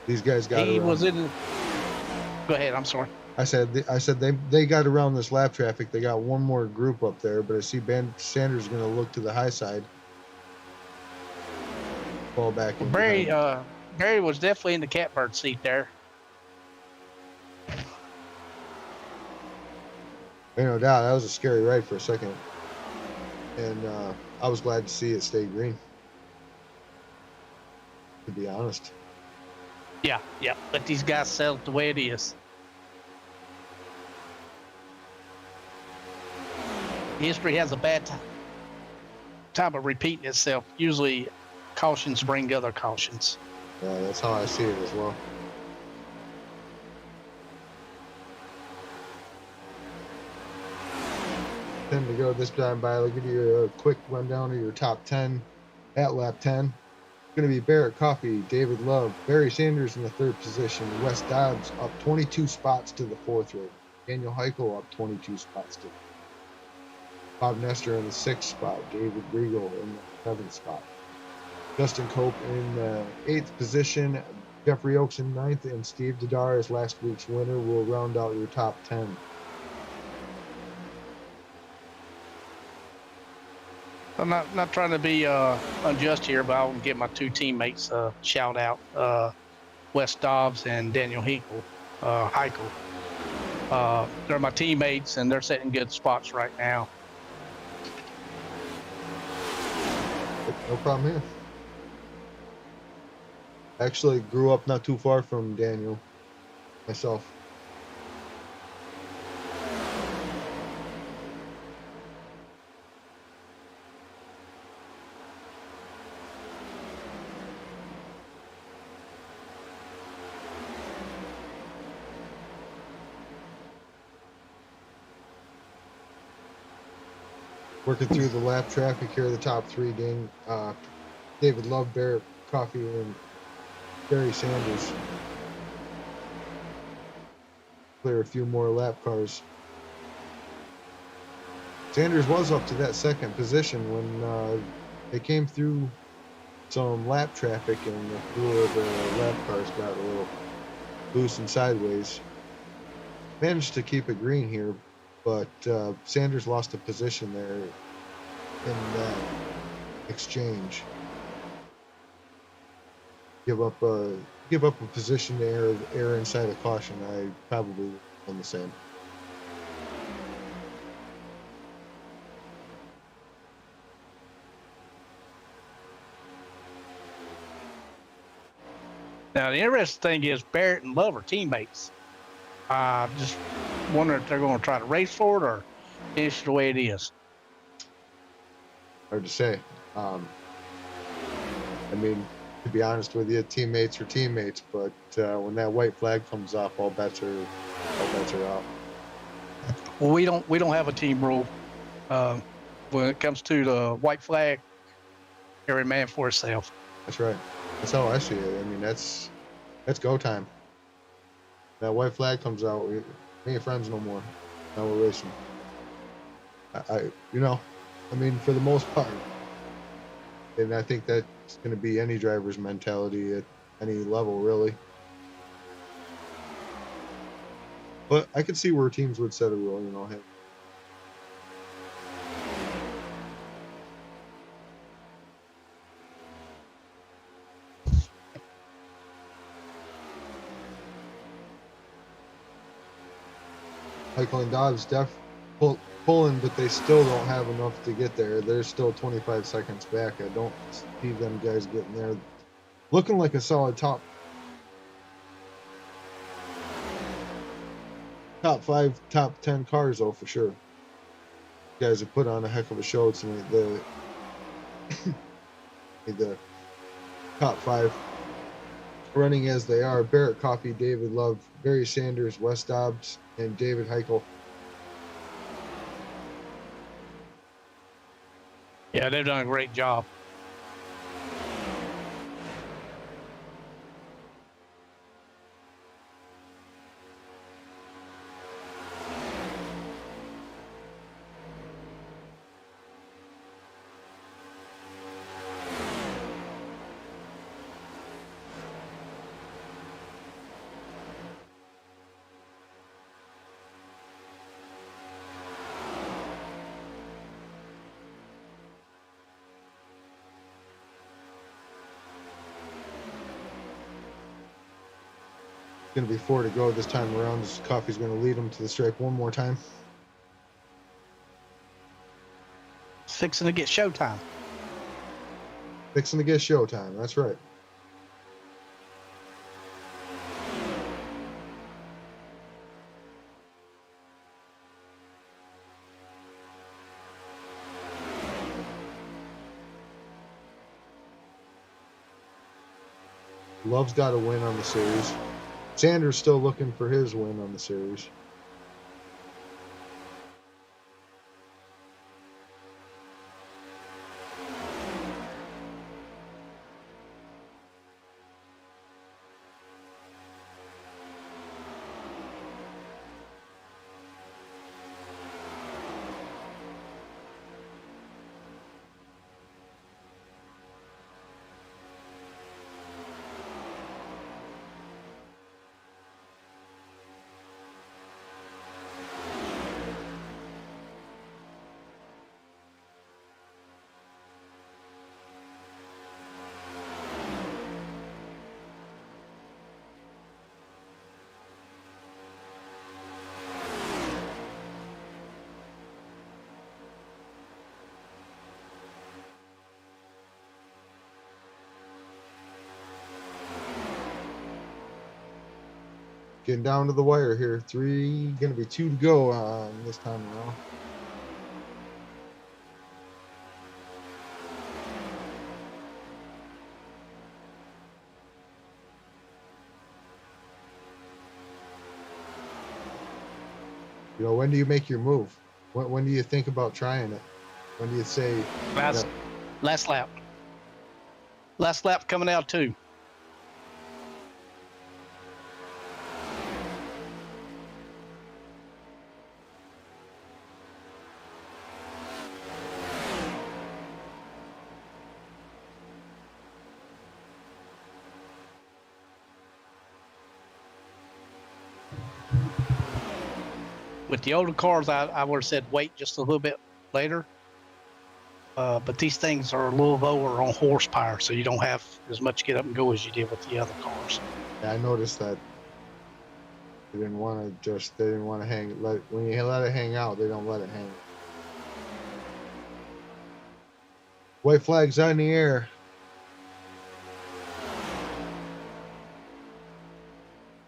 These guys got He around. was in. Go ahead. I'm sorry. I said they got around this lap traffic. They got one more group up there, but I see Sanders is going to look to the high side. Fall back. Barry was definitely in the catbird seat there. Ain't no doubt. That was a scary ride for a second. And I was glad to see it stay green. To be honest. Yeah. Let these guys sell it the way it is. History has a bad time of repeating itself. Usually, cautions bring other cautions. Yeah, that's how I see it as well. To go this time by. I'll give you a quick rundown of your top 10 at lap 10. It's going to be Barrett Coffey, David Love, Barry Sanders in the third position, Wes Dobbs up 22 spots to the fourth row, Daniel Heichel up 22 spots to Bob Nestor in the sixth spot, David Regal in the seventh spot, Justin Cope in the eighth position, Jeffrey Oaks in ninth, and Steve Dadar as last week's winner will round out your top 10. I'm not trying to be unjust here, but I'll give my two teammates a shout out, Wes Dobbs and Daniel Heichel. They're my teammates, and they're sitting in good spots right now. No problem here. Actually grew up not too far from Daniel myself. Working through the lap traffic here, the top three, David Love, Barrett Coffey, and Barry Sanders. Clear a few more lap cars. Sanders was up to that second position when they came through some lap traffic and a few of the lap cars got a little loose and sideways. Managed to keep it green here, but Sanders lost a position there in that exchange. Give up a position to err inside of caution. I probably would have done the same. Now, the interesting thing is Barrett and Love are teammates. Just wondering if they're going to try to race for it or finish the way it is. Hard to say. I mean, to be honest with you, teammates are teammates, but when that white flag comes off, all bets are off. Well, we don't have a team rule. When it comes to the white flag, every man for himself. That's right. That's how I see it. I mean, that's go time. That white flag comes out, we ain't friends no more. Now we're racing. I mean, for the most part, and I think that's going to be any driver's mentality at any level, really. But I could see where teams would set a rule, hey, Michael and Dobbs pulling, but they still don't have enough to get there. They're still 25 seconds back. I don't see them guys getting there. Looking like a solid top 5, top 10 cars, though, for sure. Guys have put on a heck of a show tonight. The top 5 running as they are: Barrett Coffey, David Love, Barry Sanders, Wes Dobbs, and David Heichel. Yeah, they've done a great job. Going to be 4 to go this time around. This Coffey's going to lead them to the stripe one more time. It's fixing to get showtime. Fixing to get showtime. That's right. Love's got a win on the series. Sanders still looking for his win on the series. Getting down to the wire here. 3, going to be 2 to go this time around. When do you make your move? When do you think about trying it? When do you say last lap? Last lap coming out too. With the older cars, I would have said wait just a little bit later. But these things are a little lower on horsepower, so you don't have as much get up and go as you did with the other cars. Yeah, I noticed that. They didn't want to hang. When you let it hang out, they don't let it hang. White flag's on the air.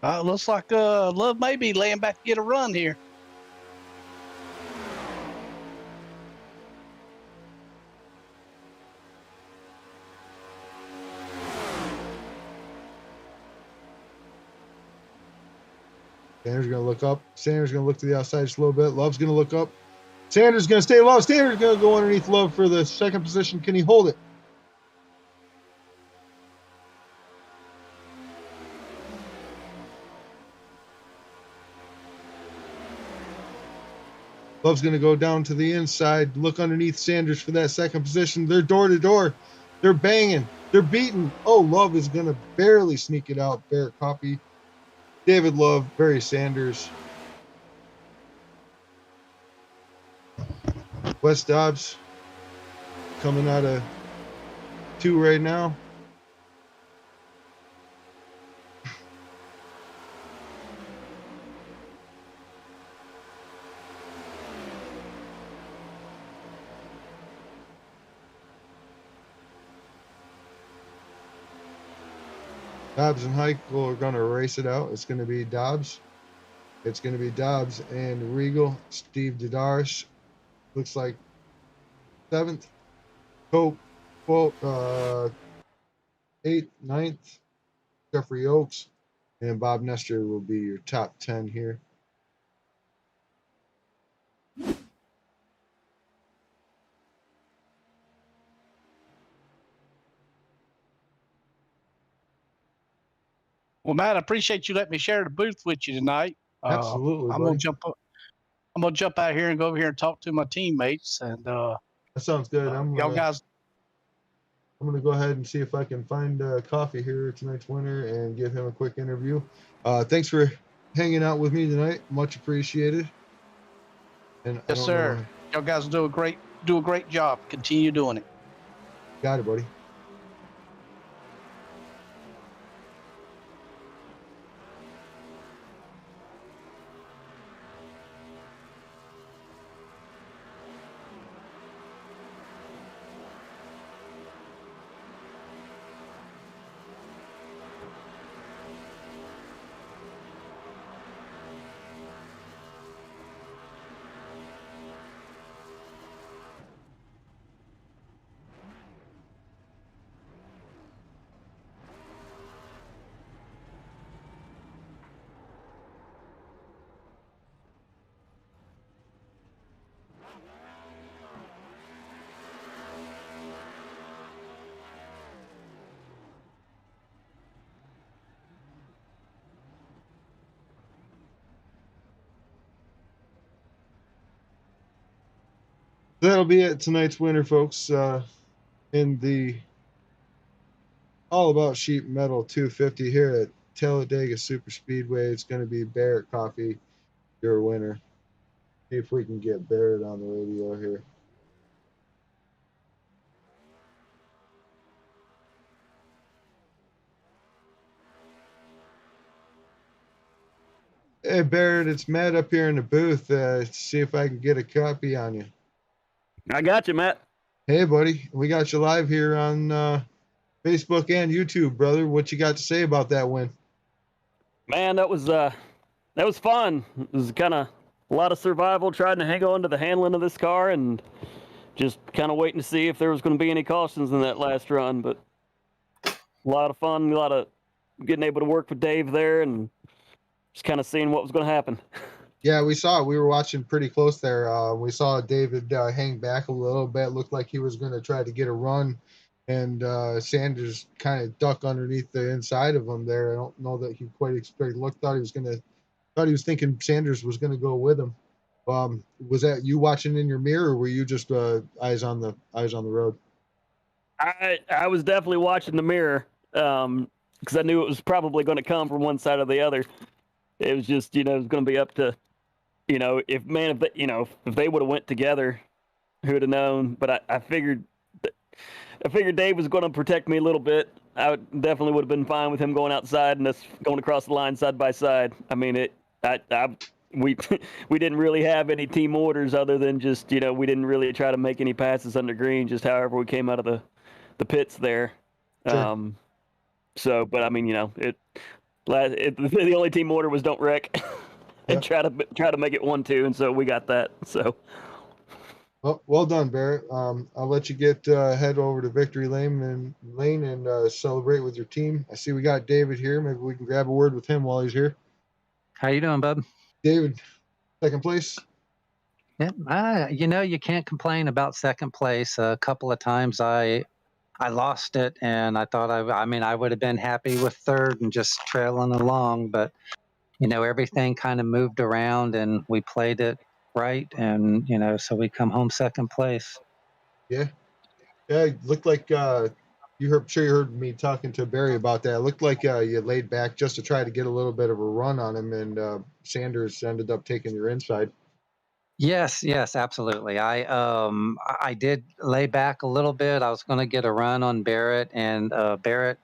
Looks like Love may be laying back to get a run here. Sanders going to look up. Sanders going to look to the outside just a little bit. Love's going to look up. Sanders going to stay low. Sanders going to go underneath Love for the second position. Can he hold it? Love's going to go down to the inside, look underneath Sanders for that second position. They're door to door. They're banging. They're beating. Oh, Love is going to barely sneak it out. Barrett Coffey, David Love, Barry Sanders. Wes Dobbs coming out of 2 right now. Dobbs and Heichel are going to race it out. It's going to be Dobbs. It's going to be Dobbs and Regal. Steve Didarish looks like 7th. Cope, 8th, 9th. Jeffrey Oaks and Bob Nestor will be your top 10 here. Well, Matt, I appreciate you letting me share the booth with you tonight. Absolutely, I'm buddy. gonna jump out here and go over here and talk to my teammates. And that sounds good. y'all guys. I'm gonna go ahead and see if I can find Coffee here, tonight's winner, and give him a quick interview. Thanks for hanging out with me tonight. Much appreciated. And Yes, sir. Y'all guys do a great job. Continue doing it. Got it, buddy. That'll be it. Tonight's winner, folks, in the All About Sheet Metal 250 here at Talladega Super Speedway. It's going to be Barrett Coffee, your winner. See if we can get Barrett on the radio here. Hey, Barrett, it's Matt up here in the booth. See if I can get a copy on you. I got you, Matt. Hey, buddy. We got you live here on Facebook and YouTube, brother. What you got to say about that win? Man, that was fun. It was kind of a lot of survival, trying to hang on to the handling of this car and just kind of waiting to see if there was going to be any cautions in that last run. But a lot of fun, a lot of getting able to work with Dave there and just kind of seeing what was going to happen. Yeah, we saw it. We were watching pretty close there. We saw David hang back a little bit. Looked like he was going to try to get a run, and Sanders kind of duck underneath the inside of him there. I don't know that he quite expected. Thought he was thinking Sanders was going to go with him. Was that you watching in your mirror, or were you just eyes on the road? I was definitely watching the mirror because I knew it was probably going to come from one side or the other. It was just, it was going to be up to, if they would have went together, who would have known? But I figured Dave was going to protect me a little bit. Definitely would have been fine with him going outside and us going across the line side by side. I mean, we didn't really have any team orders other than just, we didn't really try to make any passes under green, just however we came out of the pits there. Sure. But I mean, The only team order was don't wreck, and try to make it 1-2, and so we got that. So. Well done, Barrett. I'll let you get head over to Victory Lane and celebrate with your team. I see we got David here. Maybe we can grab a word with him while he's here. How you doing, bub? David, second place. Yeah, you can't complain about second place. A couple of times I lost it, and I thought I would have been happy with third and just trailing along, but everything kind of moved around, and we played it right, and so we come home second place. Yeah, it looked like sure you heard me talking to Barry about that. It looked like you laid back just to try to get a little bit of a run on him, and Sanders ended up taking your inside. Yes, absolutely. I did lay back a little bit. I was going to get a run on Barrett, and Barrett.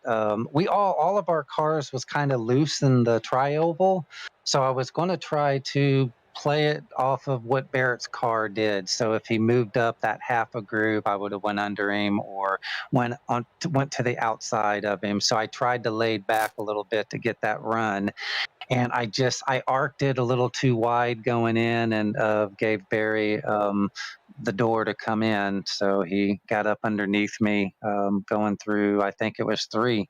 We all of our cars was kind of loose in the tri-oval, so I was going to try to play it off of what Barrett's car did. So if he moved up that half a group, I would have went under him or went to the outside of him. So I tried to lay back a little bit to get that run. And I arced it a little too wide going in, and gave Barry the door to come in. So he got up underneath me, going through, I think it was three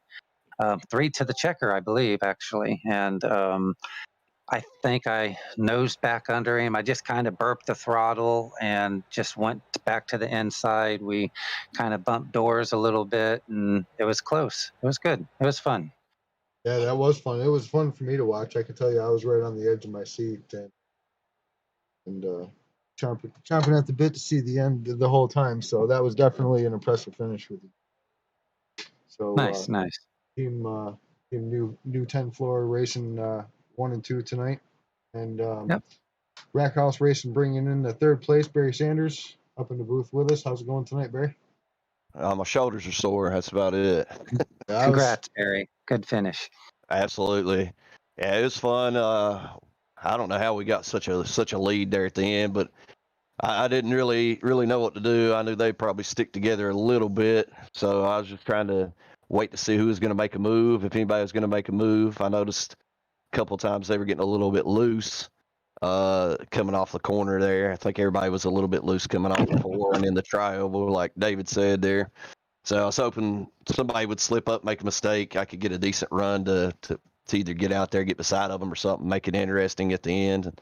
to the checker, I believe, actually. And I think I nosed back under him. I just kind of burped the throttle and just went back to the inside. We kind of bumped doors a little bit, and it was close. It was good. It was fun. Yeah, that was fun. It was fun for me to watch. I can tell you, I was right on the edge of my seat and chomping at the bit to see the end the whole time. So that was definitely an impressive finish with you. So Nice. Team new 10 floor racing 1 and 2 tonight, and Yep. Rack House Racing bringing in the third place. Barry Sanders up in the booth with us. How's it going tonight, Barry? My shoulders are sore. That's about it. Congrats, Barry. Good finish. Absolutely. Yeah, it was fun. I don't know how we got such a lead there at the end, but I didn't really know what to do. I knew they'd probably stick together a little bit, so I was just trying to wait to see who was going to make a move, if anybody was going to make a move. I noticed a couple of times they were getting a little bit loose coming off the corner there. I think everybody was a little bit loose coming off the four and in the tri-oval, like David said there. So I was hoping somebody would slip up, make a mistake. I could get a decent run to either get out there, get beside of them or something, make it interesting at the end. And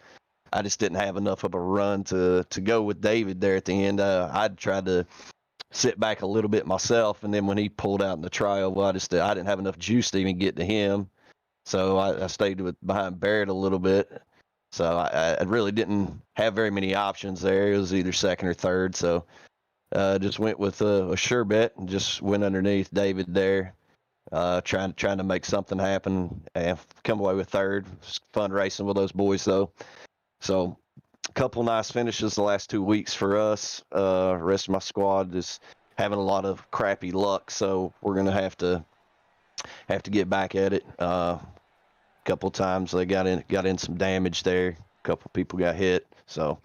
I just didn't have enough of a run to go with David there at the end. I'd tried to sit back a little bit myself, and then when he pulled out in the tri-oval, I didn't have enough juice to even get to him. So I stayed behind Barrett a little bit. So I really didn't have very many options there. It was either second or third. So just went with a sure bet and just went underneath David there, trying to make something happen and come away with third. It was fun racing with those boys though. So a couple nice finishes the last 2 weeks for us. Rest of my squad is having a lot of crappy luck, so we're gonna have to get back at it. Couple times they got in some damage there. A couple people got hit, so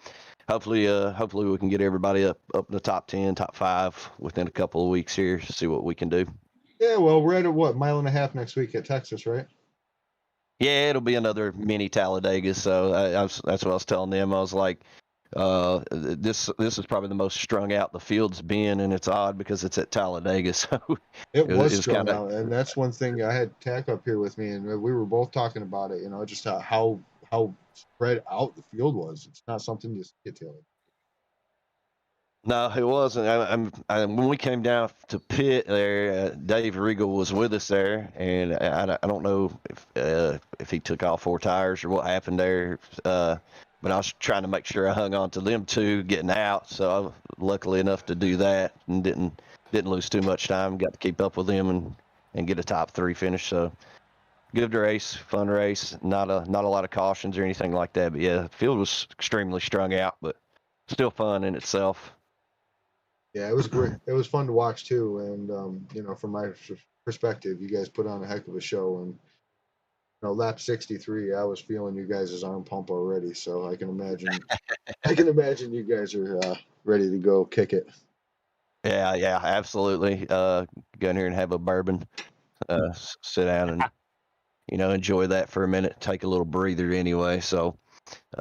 hopefully we can get everybody up in the top 10, top 5 within a couple of weeks here. See what we can do. Yeah, well, we're at a mile and a half next week at Texas, right? Yeah, it'll be another mini Talladega. So that's what I was telling them. I was like, this is probably the most strung out the field's been, and it's odd because it's at Talladega. So it was strung out, and that's one thing. I had Tack up here with me, and we were both talking about it. Just how spread out the field was. It's not something you get to. No, it wasn't. When we came down to pit there, Dave Regal was with us there, and I don't know if he took all 4 tires or what happened there. But I was trying to make sure I hung on to them 2 getting out. So I was luckily enough to do that and didn't lose too much time. Got to keep up with them and get a top 3 finish. So good race, fun race. Not a lot of cautions or anything like that. But yeah, the field was extremely strung out, but still fun in itself. Yeah, it was great. It was fun to watch too. And from my perspective, you guys put on a heck of a show. And lap 63, I was feeling you guys' arm pump already. So I can imagine you guys are ready to go kick it. Yeah, absolutely. Go in here and have a bourbon, sit down and enjoy that for a minute, take a little breather anyway. So,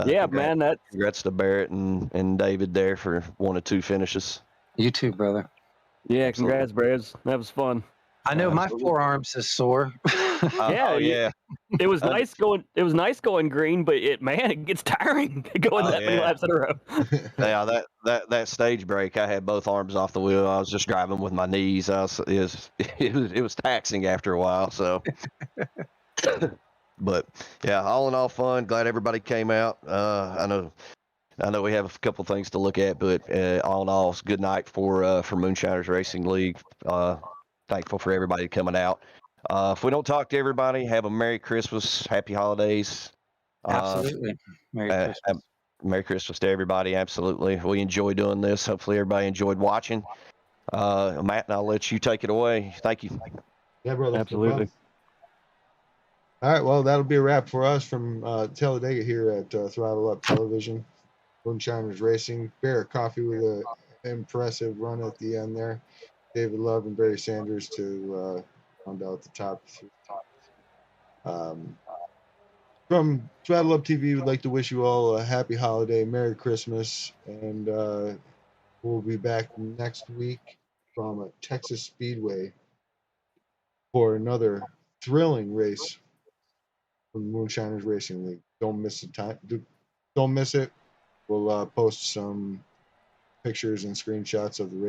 Yeah, congrats, man, that's congrats to Barrett and David there for 1 of 2 finishes. You too, brother. yeah. Absolutely. Congrats, Bears. That was fun. I know my Absolutely. forearms is sore. Yeah, Oh yeah. It was Under- nice going. It was nice going green, but it gets tiring going Oh, that many yeah. laps in a row. Yeah, that stage break, I had both arms off the wheel. I was just driving with my knees. It was taxing after a while. So, but yeah, all in all, fun. Glad everybody came out. I know we have a couple things to look at, but all in all, it's a good night for Moonshiners Racing League. Thankful for everybody coming out. If we don't talk to everybody, have a Merry Christmas, Happy Holidays. Absolutely. Merry Uh, Christmas. Merry Christmas to everybody. Absolutely. We enjoy doing this. Hopefully everybody enjoyed watching. Matt, and I'll let you take it away. Thank you. Yeah, brother. Absolutely. All right, well, that'll be a wrap for us from Talladega here at Throttle Up Television. Moonshiners Racing. Bear Coffee with an impressive run at the end there. David Love and Barry Sanders to round out the top 3. From Throttle Up TV, we'd like to wish you all a happy holiday, Merry Christmas, and we'll be back next week from Texas Speedway for another thrilling race from Moonshiners Racing League. Don't miss the time. Don't miss it. We'll post some pictures and screenshots of the race.